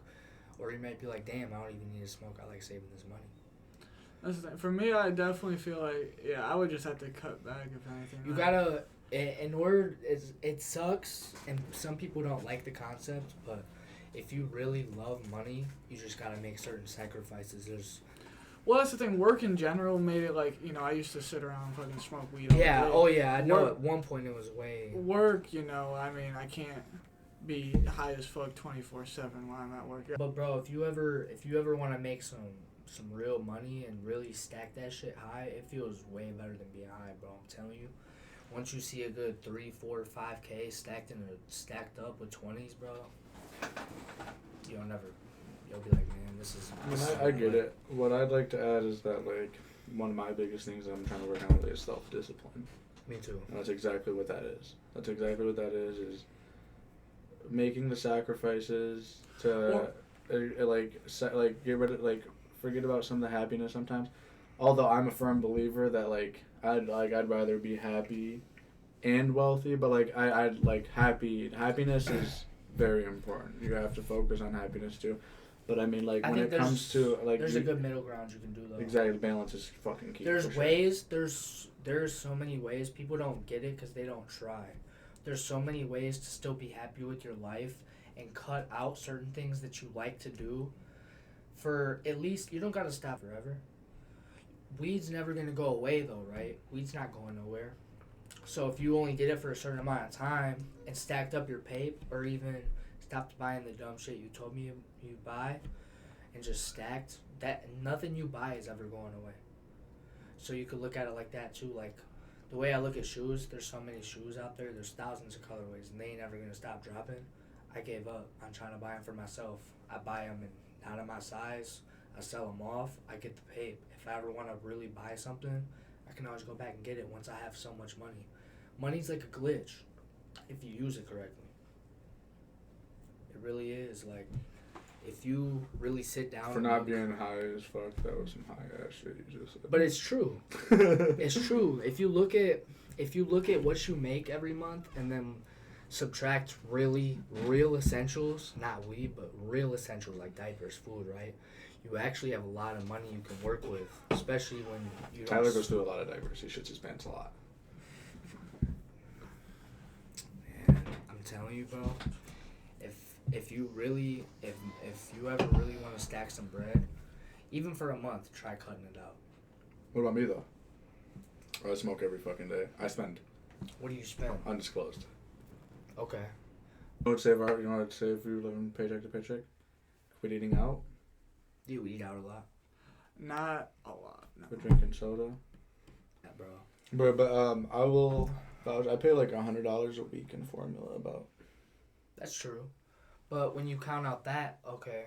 or you might be like, damn, I don't even need to smoke. I like saving this money. That's the thing. For me, I definitely feel like I would just have to cut back if anything. You gotta, in order, it sucks, and some people don't like the concept, but if you really love money, you just gotta make certain sacrifices. Well, that's the thing. Work in general made it like I used to sit around and fucking smoke weed all Yeah, day. oh yeah, I know. Work- At one point it was way. Work, I mean, I can't be high as fuck 24/7 while I'm at work. But bro, if you ever want to make some real money and really stack that shit high, it feels way better than being high, bro. I'm telling you. Once you see a good 3, 4, 5K stacked up with 20s, bro, you'll be like, man, this is. I mean, I get it. What I'd like to add is that, like, one of my biggest things that I'm trying to work on is self-discipline. Me too. And that's exactly what that is. Is making the sacrifices to, get rid of, forget about some of the happiness sometimes. Although I'm a firm believer that, I'd rather be happy and wealthy, but, I'd like happiness is very important. You have to focus on happiness too. But I mean, when it comes to there's a good middle ground you can do though. Exactly, balance is fucking key. There's ways. There's so many ways. People don't get it because they don't try. There's so many ways to still be happy with your life and cut out certain things that you like to do. For at least you don't gotta stop forever. Weed's never gonna go away though, right? Weed's not going nowhere. So if you only did it for a certain amount of time and stacked up your pape, or even stopped buying the dumb shit you told me you buy, and just stacked, that nothing you buy is ever going away. So you could look at it like that too. Like the way I look at shoes, there's so many shoes out there. There's thousands of colorways, and they ain't ever gonna stop dropping. I gave up on trying to buy them for myself. I buy them and not in my size. I sell them off. I get the pape. If I ever want to really buy something, I can always go back and get it once I have so much money. Money's like a glitch if you use it correctly. It really is. Like, if you really sit down For not being high as fuck, that was some high ass shit you just said. But it's true. It's true. If you look at what you make every month and then subtract really real essentials, not weed, but real essentials like diapers, food, right? You actually have a lot of money you can work with, especially when you don't. Tyler goes through a lot of diapers. He shits his pants a lot. Man, I'm telling you, bro. If you ever really want to stack some bread, even for a month, try cutting it out. What about me though? I smoke every fucking day. I spend. What do you spend? Undisclosed. Okay. You know what save if you're living paycheck to paycheck? Quit eating out. Do you eat out a lot? Not a lot. No. Quit drinking soda. Yeah, bro. I pay like $100 a week in formula about. That's true. But when you count out that, okay,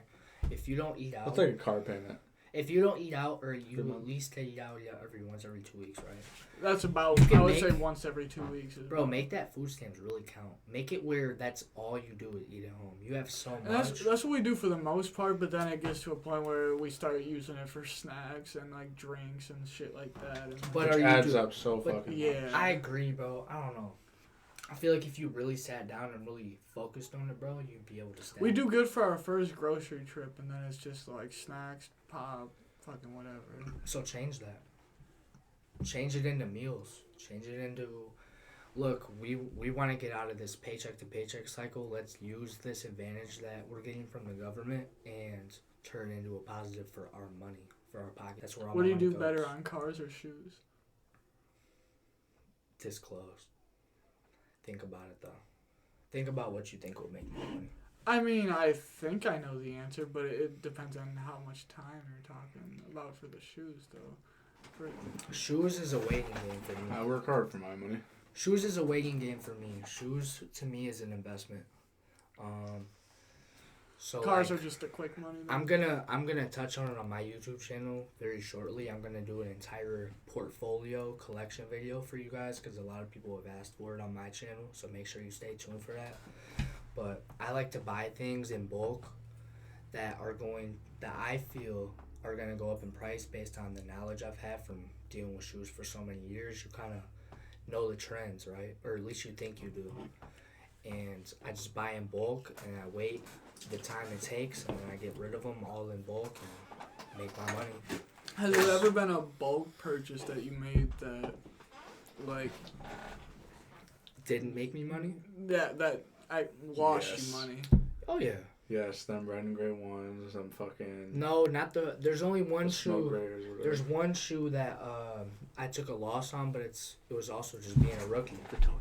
if you don't eat out. That's like a car payment. If you don't eat out, or you at least eat out every 2 weeks, right? That's about, I would say once every 2 weeks. Bro, make that food stamps really count. Make it where that's all you do is eat at home. You have so much. That's what we do for the most part, but then it gets to a point where we start using it for snacks and like drinks and shit like that. And but it adds up so fucking yeah. much. I agree, bro. I don't know. I feel like if you really sat down and really focused on it, bro, you'd be able to stand. We do good for our first grocery trip, and then it's just like snacks, pop, fucking whatever. So change that. Change it into meals. Change it into, look, we want to get out of this paycheck to paycheck cycle. Let's use this advantage that we're getting from the government and turn it into a positive for our money, for our pocket. That's where all What my do you money do goes. better on cars or shoes? Disclose. Think about it, though. Think about what you think will make more money. I mean, I think I know the answer, but it depends on how much time you're talking about for the shoes, though. Shoes is a waiting game for me. I work hard for my money. Shoes is a waiting game for me. Shoes, to me, is an investment. So Cars like, are just a quick money. I'm gonna touch on it on my YouTube channel very shortly. I'm gonna do an entire portfolio collection video for you guys because a lot of people have asked for it on my channel. So make sure you stay tuned for that. But I like to buy things in bulk that I feel are gonna go up in price based on the knowledge I've had from dealing with shoes for so many years. You kind of know the trends, right? Or at least you think you do. And I just buy in bulk and I wait the time it takes and then I get rid of them all in bulk and make my money. Has there ever been a bulk purchase that you made that, like, Didn't make me money? that I lost Yes. you money? Oh yeah. Yes, them red and gray ones, them fucking... No, not the. There's only one the smoke shoe. rays or whatever. There's one shoe that I took a loss on, but it was also just being a rookie. The Tokyos.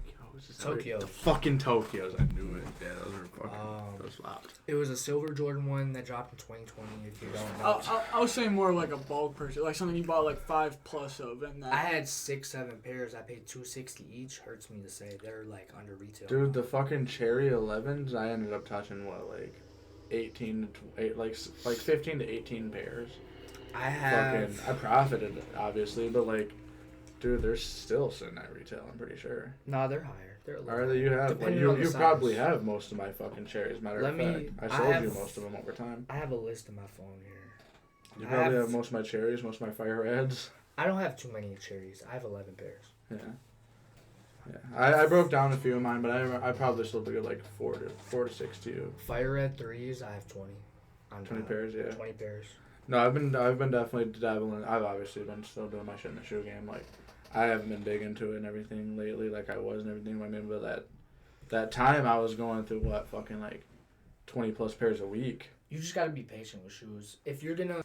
Tokyos. The fucking Tokyos. I knew it. Yeah, those are fucking... those slapped. It was a silver Jordan 1 that dropped in 2020. If you don't know. I was saying more like a bulk purchase, like something you bought like 5+ of, and that. I had 6-7 pairs. I paid $260 each. Hurts me to say they're like under retail. Dude, the fucking Cherry 11s, I ended up touching, what, like... 15 to 18 pairs. I profited, obviously, but like, dude, they're still sitting at retail. I'm pretty sure. No, they're higher. They're a little. Are they? You have like, Depending on the you size. probably have most of my fucking cherries. Matter Let of me- fact, I I sold have- you most of them over time. I have a list on my phone here. You probably have most of my cherries, most of my fire reds. I don't have too many cherries. I have 11 pairs. Yeah. Yeah, I broke down a few of mine, but I probably still do like 4 to 6 to you. Fire red 3s. I have 20. 20 pairs, yeah. 20 pairs. No, I've been definitely dabbling. I've obviously been still doing my shit in the shoe game. Like, I haven't been big into it and everything lately, like I was and everything. I mean, but that time I was going through what fucking like 20+ pairs a week. You just gotta be patient with shoes. If you're gonna.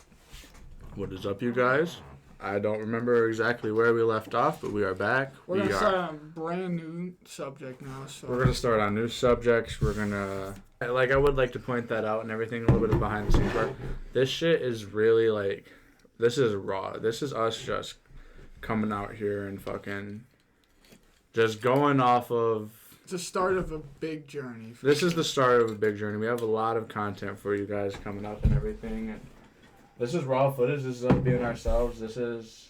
What is up, you guys? I don't remember exactly where we left off, but we are back. We're gonna start on a brand new subject now. So We're gonna start on new subjects. We're gonna I would like to point that out and everything. A little bit of behind the scenes part. This shit is really like, this is raw. This is us just coming out here and fucking just going off of. It's the start of a big journey. This is the start of a big journey. We have a lot of content for you guys coming up and everything. And this is raw footage. This is us being ourselves. This is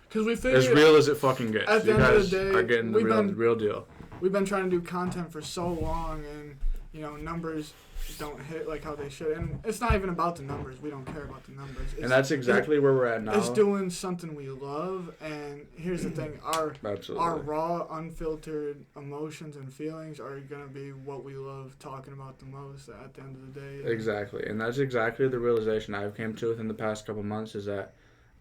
because we figured as real as it fucking gets. At the You end of guys the day, are getting the real deal. We've been trying to do content for so long, and numbers don't hit like how they should. And it's not even about the numbers. We don't care about the numbers. And that's exactly where we're at now. It's doing something we love. And here's the thing: our raw, unfiltered emotions and feelings are gonna be what we love talking about the most at the end of the day. Exactly, and that's exactly the realization I've came to within the past couple months is that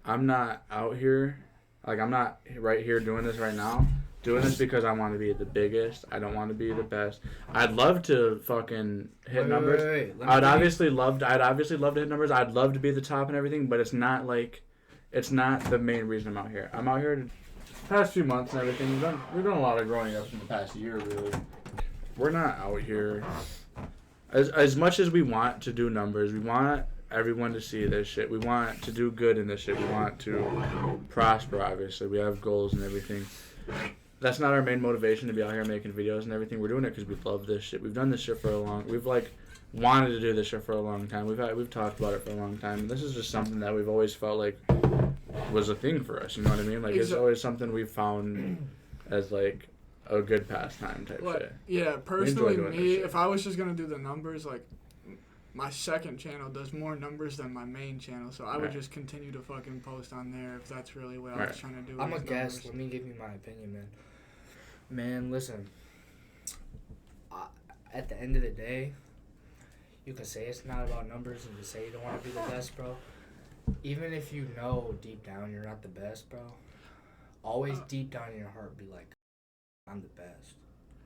I'm not out here, like I'm not right here doing this right now. Doing this because I want to be the biggest. I don't want to be the best. I'd love to fucking hit numbers. I'd obviously love to hit numbers. I'd love to be the top and everything, but it's not the main reason I'm out here. I'm out here the past few months and everything. We've done a lot of growing up in the past year, really. We're not out here as much as we want to do numbers. We want everyone to see this shit. We want to do good in this shit. We want to prosper, obviously. We have goals and everything. That's not our main motivation to be out here making videos and everything. We're doing it because we love this shit. We've done this shit for a long... wanted to do this shit for a long time. We've talked about it for a long time. And this is just something that we've always felt like was a thing for us. You know what I mean? Like it's always something we've found as like a good pastime type shit. Yeah, personally, me, if I was just gonna do the numbers, like my second channel does more numbers than my main channel, so I would just continue to fucking post on there if that's really what I was trying to do. I'm a guest. Let me give you my opinion, man. Man, listen. At the end of the day, you can say it's not about numbers and just say you don't want to be the best, bro. Even if you know deep down you're not the best, bro, always deep down in your heart be like, I'm the best,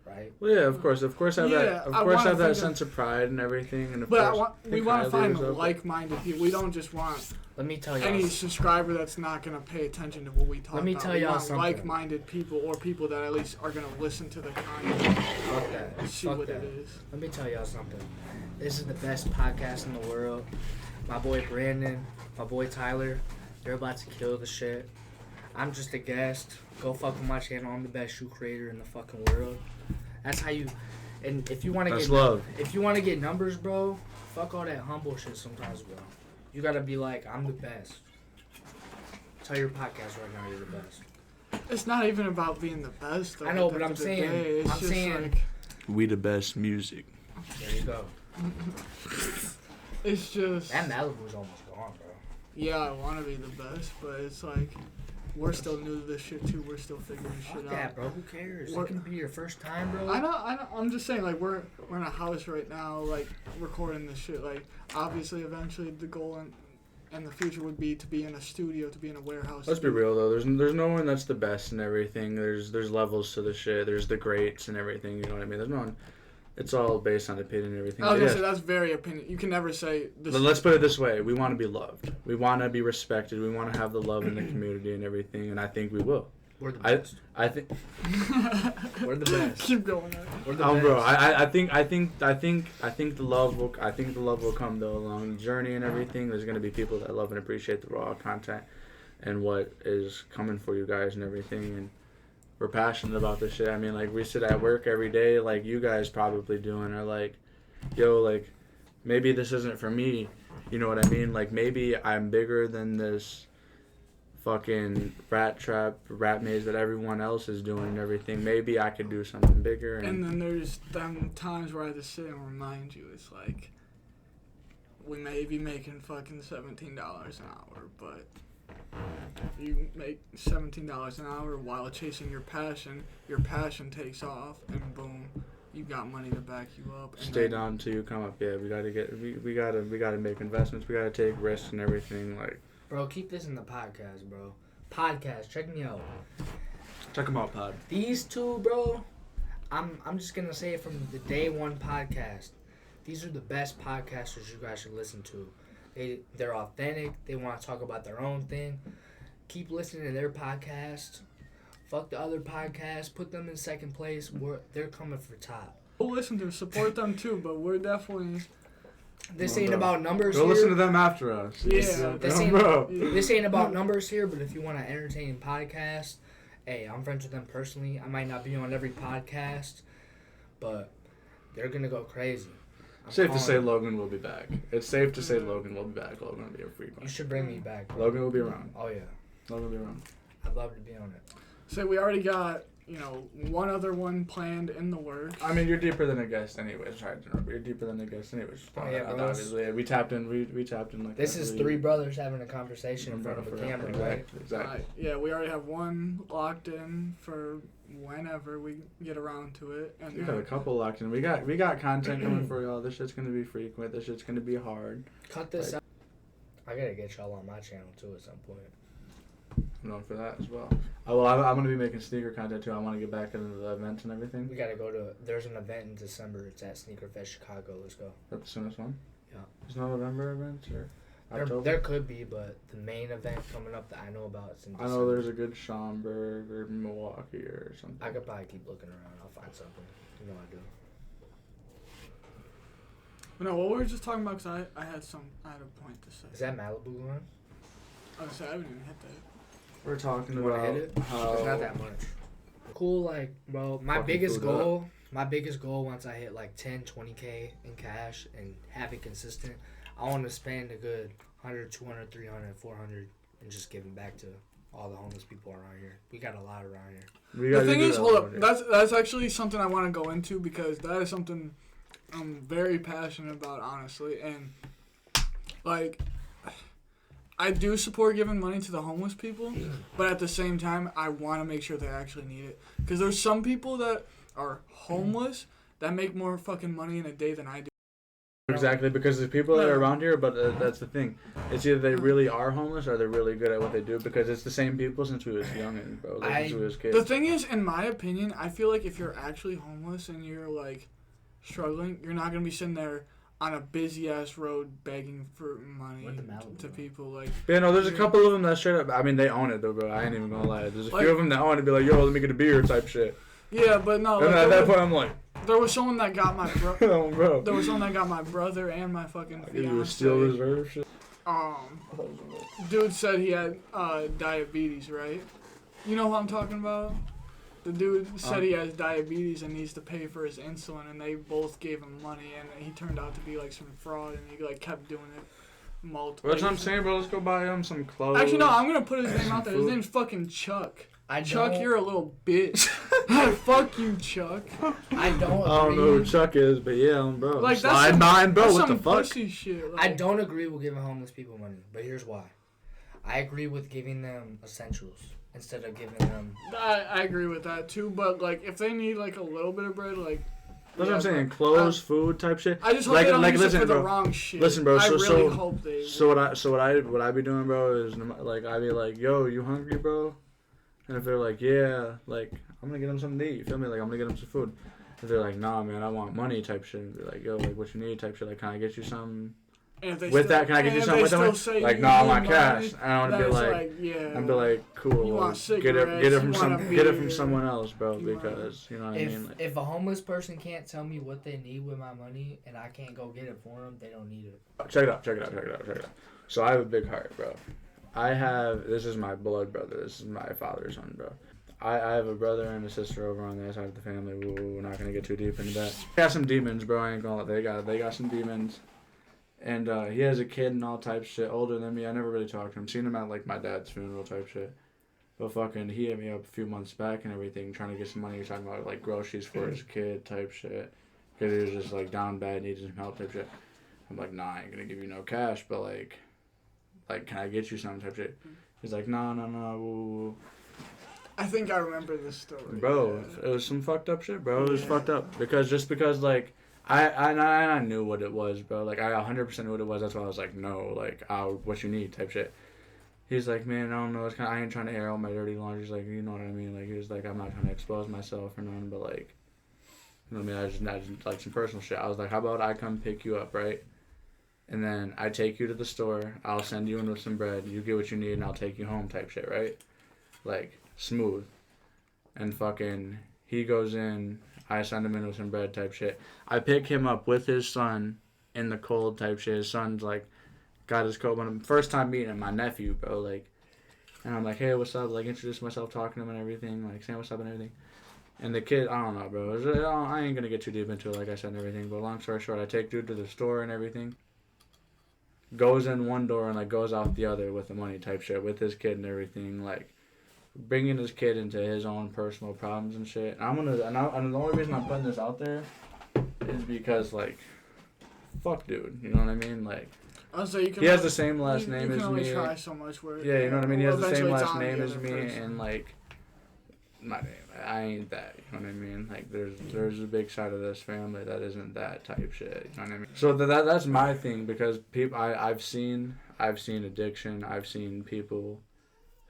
right? Well, yeah, of course have that sense of pride and everything, and we want to find like-minded people. We don't just want. Let me tell you any subscriber that's not gonna pay attention to what we talk about. Let me tell y'all something. Like-minded people or people that at least are gonna listen to the content. Fuck that. See what it is. Let me tell y'all something. This is the best podcast in the world. My boy Brandon, my boy Tyler, they're about to kill the shit. I'm just a guest. Go fuck with my channel. I'm the best shoe creator in the fucking world. That's how you. And if you want to get numbers, bro, fuck all that humble shit sometimes, bro. You gotta be like, I'm the best. Tell your podcast right now you're the best. It's not even about being the best, though. I know, but I'm saying, like, we the best music. There you go. It's just that Malibu's almost gone, bro. Yeah, I want to be the best, but it's like we're still new to this shit too. We're still figuring shit out. That, bro. Who cares? It can be your first time, bro. I know. I'm just saying, like we're in a house right now, like recording this shit. Like obviously, eventually, the goal in the future would be to be in a studio, to be in a warehouse. Let's be real though. There's no one that's the best and everything. There's levels to the shit. There's the greats and everything. You know what I mean? There's no one. It's all based on opinion and everything. I was gonna say that's very opinion. You can never say. But let's put it this way: we want to be loved. We want to be respected. We want to have the love in the community and everything. And I think we will. We're the best. I think. We're the best. Keep going. We're the best. Bro. I think the love will. I think the love will come though along the journey and everything. There's gonna be people that love and appreciate the raw content and what is coming for you guys and everything. And we're passionate about this shit. I mean, like, we sit at work every day, like you guys probably doing, or like, yo, like, maybe this isn't for me. You know what I mean? Like, maybe I'm bigger than this fucking rat maze that everyone else is doing and everything. Maybe I could do something bigger. And then there's them times where I just sit and remind you, it's like, we may be making fucking $17 an hour, but you make $17 an hour while chasing your passion takes off, and boom, you got money to back you up. And stay down until you come up. Yeah, we gotta make investments. We gotta take risks and everything. Like, bro, keep this in the podcast, bro. Podcast, check me out. Check them out, pod. These two, bro. I'm just gonna say it from the day one podcast. These are the best podcasters you guys should listen to. They're authentic. They want to talk about their own thing. Keep listening to their podcast. Fuck the other podcasts. Put them in second place. They're coming for top. We'll listen to support them too, but we're definitely. This ain't about numbers. Go listen to them after us. Yeah. This ain't about numbers here, but if you want an entertaining podcast, hey, I'm friends with them personally. I might not be on every podcast, but they're gonna go crazy. Safe to say Logan will be back. It's safe to say Logan will be back. Logan will be a freak. You should bring me back, bro. Logan will be around. Oh, yeah. Logan will be around. I'd love to be on it. So we already got, one other one planned in the works. I mean, you're deeper than a guest anyways. Sorry to interrupt. You're deeper than a guest anyways. Oh, yeah, bro. Obviously, we tapped in. We tapped in like this is three brothers having a conversation in front of a camera, right? Exactly. Yeah, we already have one locked in for whenever we get around to it. And we got a couple locked in. We got content coming for y'all. This shit's gonna be frequent. This shit's gonna be hard. Cut this out. I gotta get y'all on my channel too at some point. I'm known for that as well. I'm gonna be making sneaker content too. I want to get back into the events and everything. We gotta go to. There's an event in December. It's at Sneaker Fest Chicago. Let's go. That's the soonest one. Yeah. There's no November events or. There could be, but the main event coming up that I know about is in December. I know there's a good Schaumburg or Milwaukee or something. I could probably keep looking around. I'll find something. You know I do. No, what we were just talking about, because I had a point to say. Is that Malibu one? I was saying, I haven't even hit that. We're talking you about hit it? how... It's not that much. Cool, like, bro, my Fucking biggest food up. goal once I hit like 10, 20K in cash and have it consistent, I want to spend a good 100, 200, 300, 400 and just give them back to all the homeless people around here. We got a lot around here. The thing is, hold up, that's actually something I want to go into because that is something I'm very passionate about, honestly. And, like, I do support giving money to the homeless people, but at the same time, I want to make sure they actually need it. Because there's some people that are homeless that make more fucking money in a day than I do. Exactly, because the people that are around here, but that's the thing. It's either they really are homeless or they're really good at what they do, because it's the same people since we was young and bro, like, since we was kids. The thing is, in my opinion, I feel like if you're actually homeless and you're like struggling, you're not gonna be sitting there on a busy ass road begging for money to people. Like, yeah, no, there's a couple of them that straight up. I mean, they own it though, bro. I ain't even gonna lie. There's a few of them that own it, be like, yo, let me get a beer type shit. Yeah, but no. And like, at that point, I'm like, there was someone that got my oh, bro. There was someone that got my brother and my fucking fiance. You a steel reserve shit. Dude said he had diabetes, right? You know who I'm talking about? The dude said he has diabetes and needs to pay for his insulin, and they both gave him money, and he turned out to be like some fraud, and he like kept doing it multiple. That's what I'm saying, bro. Let's go buy him some clothes. Actually, no, I'm gonna put his name out there. His name's fucking Chuck. Chuck, you're a little bitch. Fuck you, Chuck. I don't agree. I don't know who Chuck is, but yeah, bro. Like, slide mine, bro. That's What some the fuck? pussy shit. Like, I don't agree with giving homeless people money, but here's why. I agree with giving them essentials instead of giving them... I agree with that, too, but, like, if they need, like, a little bit of bread, like... That's what I'm saying. Clothes, food type shit. I just hope they don't use it for the wrong shit. Listen, bro. I really hope they... So what I be doing, bro, is like I be like, yo, you hungry, bro? And if they're like, yeah, like I'm gonna get them something to eat. You feel me? Like I'm gonna get them some food. If they're like, nah, man, I want money type shit. And be like, yo, like what you need type shit. Like, can I get you something? With that, can I get you something with that? Like, no, I want cash. I don't want to be like, yeah. I'd be like, cool. You want get it from someone else, bro. Because you know what I mean. Like, if a homeless person can't tell me what they need with my money and I can't go get it for them, they don't need it. Check it out. So I have a big heart, bro. This is my blood brother. This is my father's son, bro. I have a brother and a sister over on that side of the family. We're not gonna get too deep into that. They got some demons, bro. I ain't gonna lie. They got some demons. And he has a kid and all type shit, older than me. I never really talked to him. Seen him at like my dad's funeral type shit. But fucking, he hit me up a few months back and everything, trying to get some money. He was talking about like groceries for his kid type shit. Because he was just like down bad, needed some help type shit. I'm like, nah, I ain't gonna give you no cash, but like, can I get you something type shit? He's like, no. I think I remember this story. Bro, it was some fucked up shit, bro. It was fucked up. Because like, I knew what it was, bro. Like, I 100% knew what it was. That's why I was like, no, like, what you need type shit. He's like, man, I don't know. I ain't trying to air all my dirty laundry. He's like, you know what I mean? Like, he was like, I'm not trying to expose myself or nothing, but like, you know what I mean? I just like some personal shit. I was like, how about I come pick you up, right? And then I take you to the store. I'll send you in with some bread. You get what you need, and I'll take you home type shit, right? Like, smooth. And fucking, he goes in. I send him in with some bread type shit. I pick him up with his son in the cold type shit. His son's like, got his coat on him. First time meeting him, my nephew, bro. Like, and I'm like, hey, what's up? Like, introduce myself, talking to him and everything. Like, saying what's up and everything. And the kid, I don't know, bro. I ain't gonna get too deep into it, like I said, and everything. But long story short, I take dude to the store and everything. Goes in one door and like goes out the other with the money type shit with his kid and everything, like bringing his kid into his own personal problems and shit. And the only reason I'm putting this out there is because like, fuck, dude, you know what I mean? Like, he has the same last name as me. Try so much where, yeah, you know what I mean. He has the same last name as me, and like, my name. I ain't that, you know what I mean? Like, there's a big side of this family that isn't that type shit, you know what I mean? So that's my thing, because people, I've seen addiction, I've seen people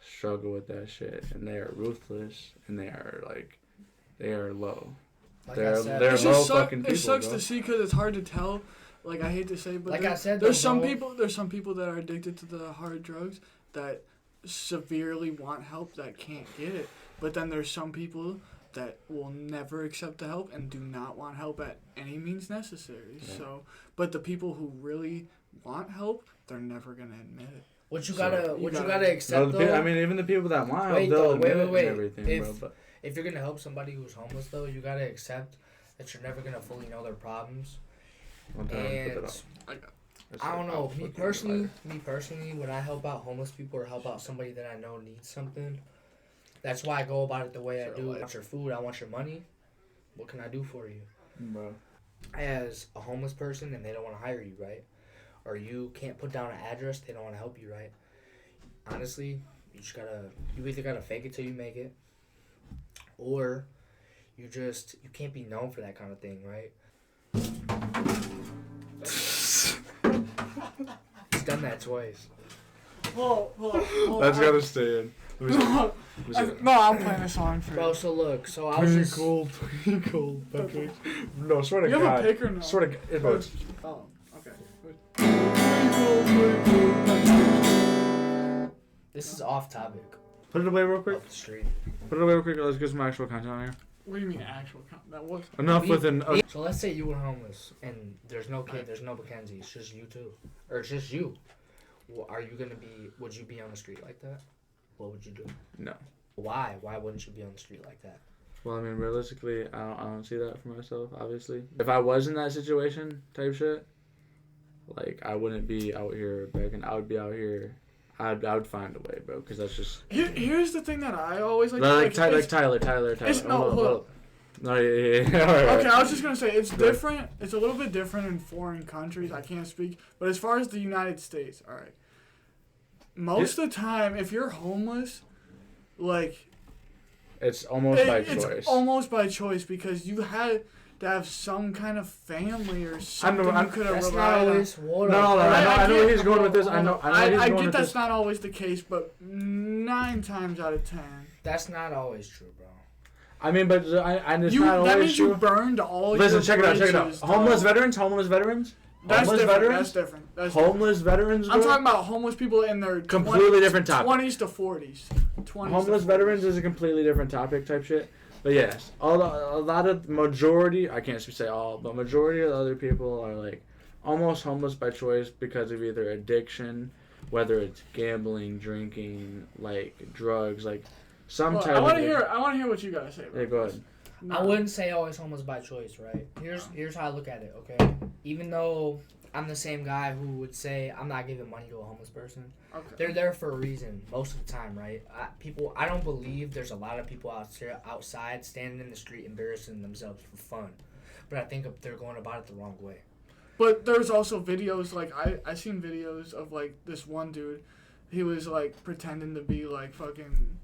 struggle with that shit, and they are ruthless, and they are low. Like they're low fucking people, It sucks bro. to see, because it's hard to tell. Like, I hate to say, but like I said, there's some people that are addicted to the hard drugs that severely want help that can't get it. But then there's some people that will never accept the help and do not want help at any means necessary. Yeah. So, but the people who really want help, they're never gonna admit it. What you gotta accept, though. I mean, even the people that want help, they'll admit it and everything, bro. But if you're gonna help somebody who's homeless, though, you gotta accept that you're never gonna fully know their problems. And I don't know. Me personally, when I help out homeless people or help out somebody that I know needs something, that's why I go about it the way I do. I want your food. I want your money. What can I do for you? Bro. As a homeless person, and they don't want to hire you, right? Or you can't put down an address, they don't want to help you, right? Honestly, you either gotta fake it till you make it, or you can't be known for that kind of thing, right? He's done that twice. That's gotta stay in. No, I'm playing a song for Bro, you. so look, so I was just... Twinkle, Patrick. No, swear to You God. have a pick or no? Swear to God. Oh, okay. This is off topic. Put it away real quick. Off the street. Put it away real quick. Let's get some actual content on here. What do you mean actual count? That was... Enough with an... So let's say you were homeless, and there's no kid, there's no Mackenzie, it's just you two. Or it's just you. Well, would you be on the street like that? What would you do? No. Why? Why wouldn't you be on the street like that? Well, I mean, realistically, I don't see that for myself, obviously. If I was in that situation type shit, like, I wouldn't be out here begging. I would be out here. I would find a way, bro, because that's just... Here's the thing that I always like... Like Tyler. It's, no, hold up. No, yeah. All right. Okay, I was just going to say, it's different. It's a little bit different in foreign countries. I can't speak. But as far as the United States, all right. Most of the time, if you're homeless, like... It's almost by choice. It's almost by choice because you had to have some kind of family or something you could have relied on. No, I know where he's going with this. I get that's not always the case, but 9 times out of 10. That's not always true, bro. I mean, but it's not always that means true. You burned all Listen, your check it out. bridges, Homeless dog. veterans? That's homeless different. veterans? That's different. Homeless veterans, bro? I'm talking about homeless people in their completely different topic. 20s to 40s. 20s Homeless to 40s. veterans is a completely different topic type shit. But yes, a lot of majority, I can't say all, but majority of the other people are like almost homeless by choice because of either addiction, whether it's gambling, drinking, like drugs, like some type I of... want to hear what you gotta say about Yeah, go this. ahead. No. I wouldn't say always homeless by choice, right? Here's how I look at it, okay? Even though I'm the same guy who would say I'm not giving money to a homeless person, Okay. they're there for a reason most of the time, right? I don't believe there's a lot of people outside standing in the street embarrassing themselves for fun, but I think they're going about it the wrong way. But there's also videos, like, I seen videos of, like, this one dude. He was, like, pretending to be, like, fucking,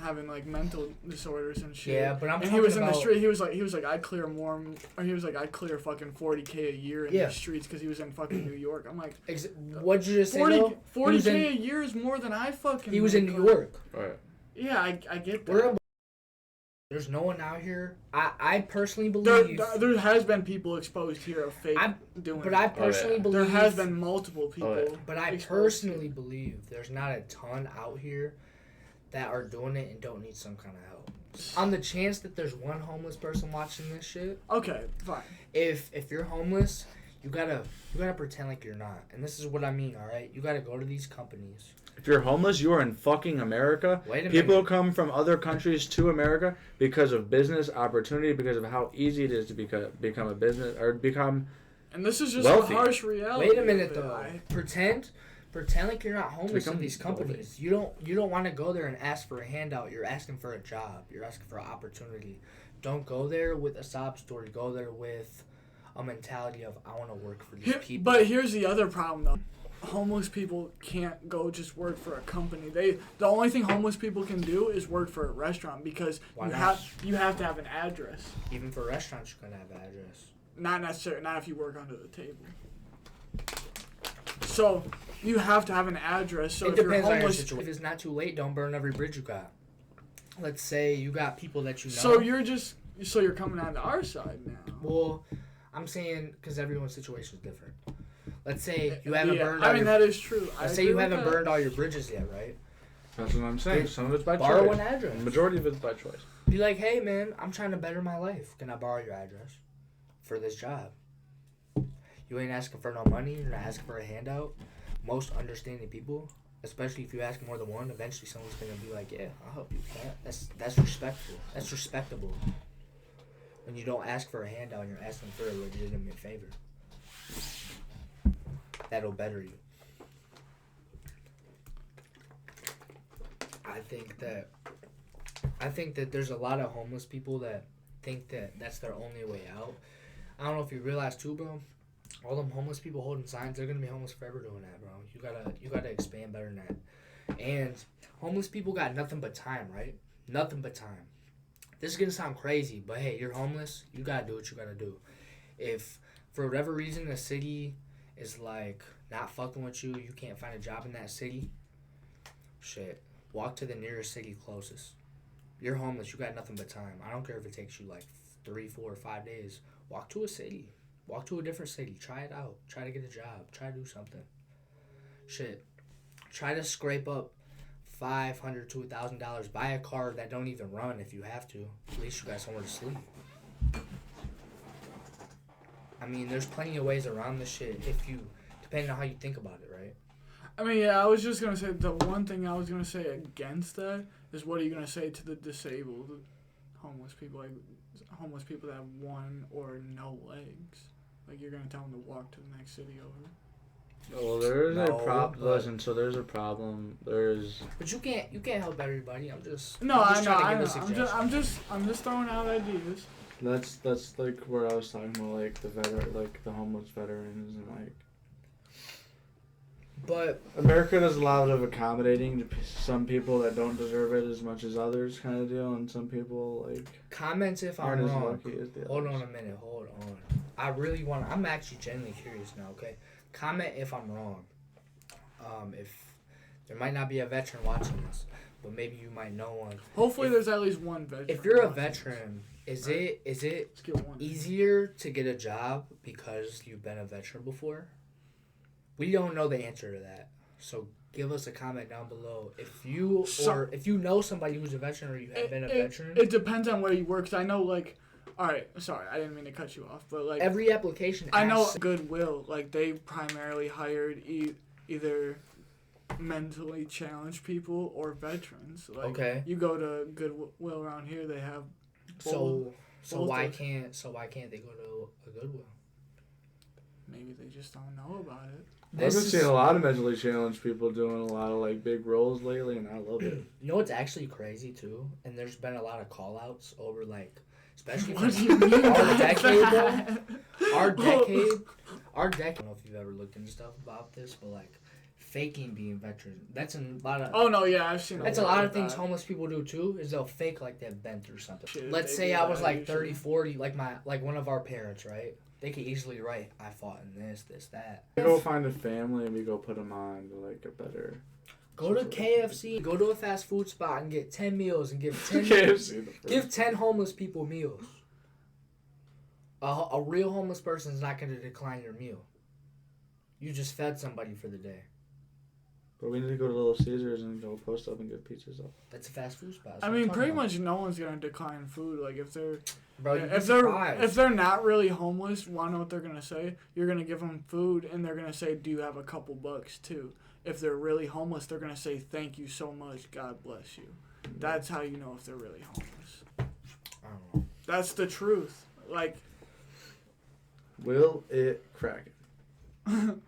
having, like, mental disorders and shit. Yeah, but he was in the street. He was like, I'd clear I'd clear fucking $40K a year in the streets because he was in fucking New York. I'm like, what'd you just say? $40K a year is more than I fucking. He was in New York. Right. Yeah, I get that. There's no one out here. I personally believe there has been people exposed here of fake doing. But I personally believe there has been multiple people. But I personally believe there's not a ton out here that are doing it and don't need some kind of help. On the chance that there's one homeless person watching this shit. Okay, fine. If you're homeless, you gotta pretend like you're not. And this is what I mean, alright? You gotta go to these companies. If you're homeless, you are in fucking America. Wait a People minute. come from other countries to America because of business opportunity, because of how easy it is to become a business or become And this is just wealthy. a harsh reality. Wait a minute though. Pretend like you're not homeless in these companies. wealthy. You don't want to go there and ask for a handout. You're asking for a job. You're asking for an opportunity. Don't go there with a sob story. Go there with a mentality of I want to work for these people. But here's the other problem though. Homeless people can't go just work for a company. The only thing homeless people can do is work for a restaurant because you have to have an address. Even for restaurants, you're gonna have an address. Not necessarily. Not if you work under the table. So you have to have an address. So It if you're depends on your homeless, situation. If it's not too late, don't burn every bridge you got. Let's say you got people that you know. So you're coming on to our side now. Well, I'm saying because everyone's situation is different. Let's say you haven't burned. That is true. Let's say you haven't burned all your bridges yet, right? That's what I'm saying. Some of it's by borrow choice. an address. The majority of it's by choice. Be like, hey man, I'm trying to better my life. Can I borrow your address for this job? You ain't asking for no money. You're not asking for a handout. Most understanding people Especially if you ask more than one, eventually someone's gonna be like, yeah, I'll help you with that. That's respectful. That's respectable. When you don't ask for a handout and you're asking for a legitimate favor. That'll better you. I think that there's a lot of homeless people that think that that's their only way out. I don't know if you realize too, bro. All them homeless people holding signs, they're gonna be homeless forever doing that, bro. You gotta expand better than that. And homeless people got nothing but time, right? Nothing but time. This is gonna sound crazy, but hey, you're homeless. You gotta do what you gotta do. If for whatever reason the city is like not fucking with you, you can't find a job in that city. Shit, walk to the nearest city closest. You're homeless. You got nothing but time. I don't care if it takes you like 3, 4, or 5 days. Walk to a city. Walk to a different city. Try it out. Try to get a job. Try to do something. Shit. Try to scrape up $500 to $1,000. Buy a car that don't even run if you have to. At least you got somewhere to sleep. I mean, there's plenty of ways around this shit if you, depending on how you think about it, right? I mean, yeah, I was just going to say, the one thing I was going to say against that is what are you going to say to the disabled homeless people, like homeless people that have one or no legs? Like, you're going to tell them to walk to the next city over? Well, there is a problem. Listen, so there's a problem. There's. But you can't help everybody. I'm just I know. I'm just throwing out ideas. That's like where I was talking about, like the homeless veterans and like. But America does a lot of accommodating to some people that don't deserve it as much as others, kind of deal, and some people like. Comments if I'm aren't as wrong. lucky as the Hold others. on a minute. Hold on. I really want. I'm actually genuinely curious now. Okay, comment if I'm wrong. If there might not be a veteran watching this, but maybe you might know one. Hopefully, there's at least one veteran. If you're a watching veteran, this. is it Let's get one. easier to get a job because you've been a veteran before? We don't know the answer to that. So give us a comment down below if you if you know somebody who's a veteran or you have been a veteran. It depends on where you work. 'Cause I know, like, all right, sorry, I didn't mean to cut you off, but like every application. I know Goodwill, like they primarily hired either mentally challenged people or veterans. Like, okay. You go to Goodwill around here, they have. So why can't they go to a Goodwill? Maybe they just don't know about it. I've been seeing a lot of mentally challenged people doing a lot of like big roles lately, and I love it. You know what's actually crazy too, and there's been a lot of call outs over like, especially What do you mean our decade, that? bro. Our decade. I don't know if you've ever looked into stuff about this, but like faking being veteran. That's a lot of. Oh no, yeah, I've seen. That's a lot of things homeless people do too. Is they'll fake like they've been through something. Shit, Let's they say do I was that like 30, usually. 40, like one of our parents, right? They could easily write, I fought in this, that. We go find a family and we go put them on to like a better. Go to KFC, go to a fast food spot and get 10 meals and give 10 KFC. give 10 homeless people meals. A real homeless person is not going to decline your meal. You just fed somebody for the day. But we need to go to Little Caesars and go post up and get pizzas up. That's a fast food spot. I mean, pretty much no one's gonna decline food. Like if they're Bro, if they're not really homeless, wanna know what they're gonna say? You're gonna give them food, and they're gonna say, "Do you have a couple bucks too?" If they're really homeless, they're gonna say, "Thank you so much. God bless you." That's how you know if they're really homeless. I don't know. That's the truth. Like, Will it crack it?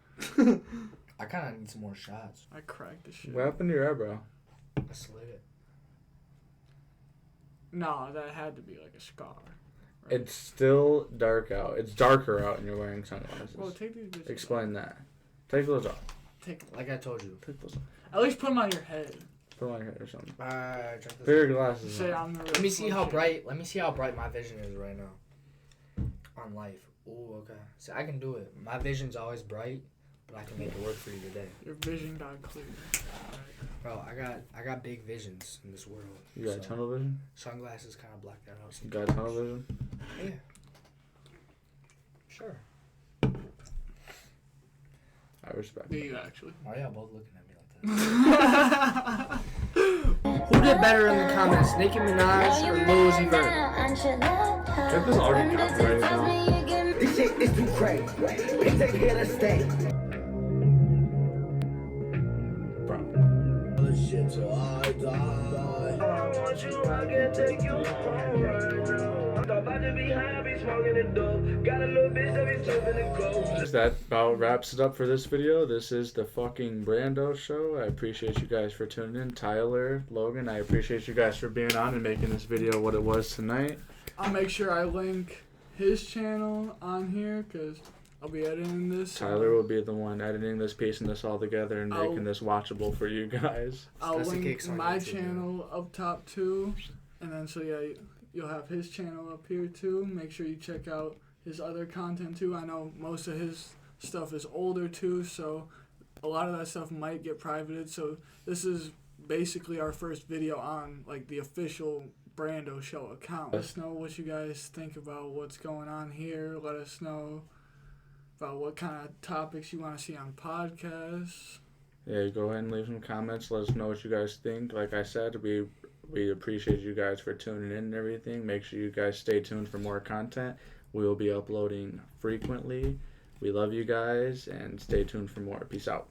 I kind of need some more shots. I cracked the shit. What happened to your eyebrow? I slid it. No, that had to be like a scar. Right? It's still dark out. It's darker out and you're wearing sunglasses. Well, take these bitches Explain that. Take those off. Like I told you. Take those off. At least put them on your head. Put them on your head or something. Check this Put your out. glasses Say on. I'm the Let me see how reflection. bright. Let me see how bright my vision is right now. On life. Ooh, okay. See, I can do it. My vision's always bright, but I can make it work for you today. Your vision got clear. Bro, I got big visions in this world. You got tunnel vision? Sunglasses kind of block that out. You got tunnel vision? Yeah. Sure. I respect Do it. you actually? Why are y'all both looking at me like that? Who did better in the comments, Nicki Minaj or Lil Uzi Vert? Check this already copyrighted now. This shit is too crazy. It's here to stay. Bro. I can take you home right now. I'm about to be high, be smoking the dope. Got a little bitch that be tipping the coast. That about wraps it up for this video. This is the fucking Brando show. I appreciate you guys for tuning in. Tyler, Logan, I appreciate you guys for being on and making this video what it was tonight. I'll make sure I link his channel on here because I'll be editing this. Tyler will be the one editing this, piecing this all together, and making this watchable for you guys. I'll link StussyKicks on my YouTube, channel up top too, and then so yeah, you'll have his channel up here too. Make sure you check out his other content too. I know most of his stuff is older too, so a lot of that stuff might get privated. So this is basically our first video on like the official Brando show account. Let us know what you guys think about what's going on here. Let us know about what kind of topics you want to see on podcasts. Yeah, go ahead and leave some comments. Let us know what you guys think. Like I said, we appreciate you guys for tuning in and everything. Make sure you guys stay tuned for more content. We will be uploading frequently. We love you guys, and stay tuned for more. Peace out.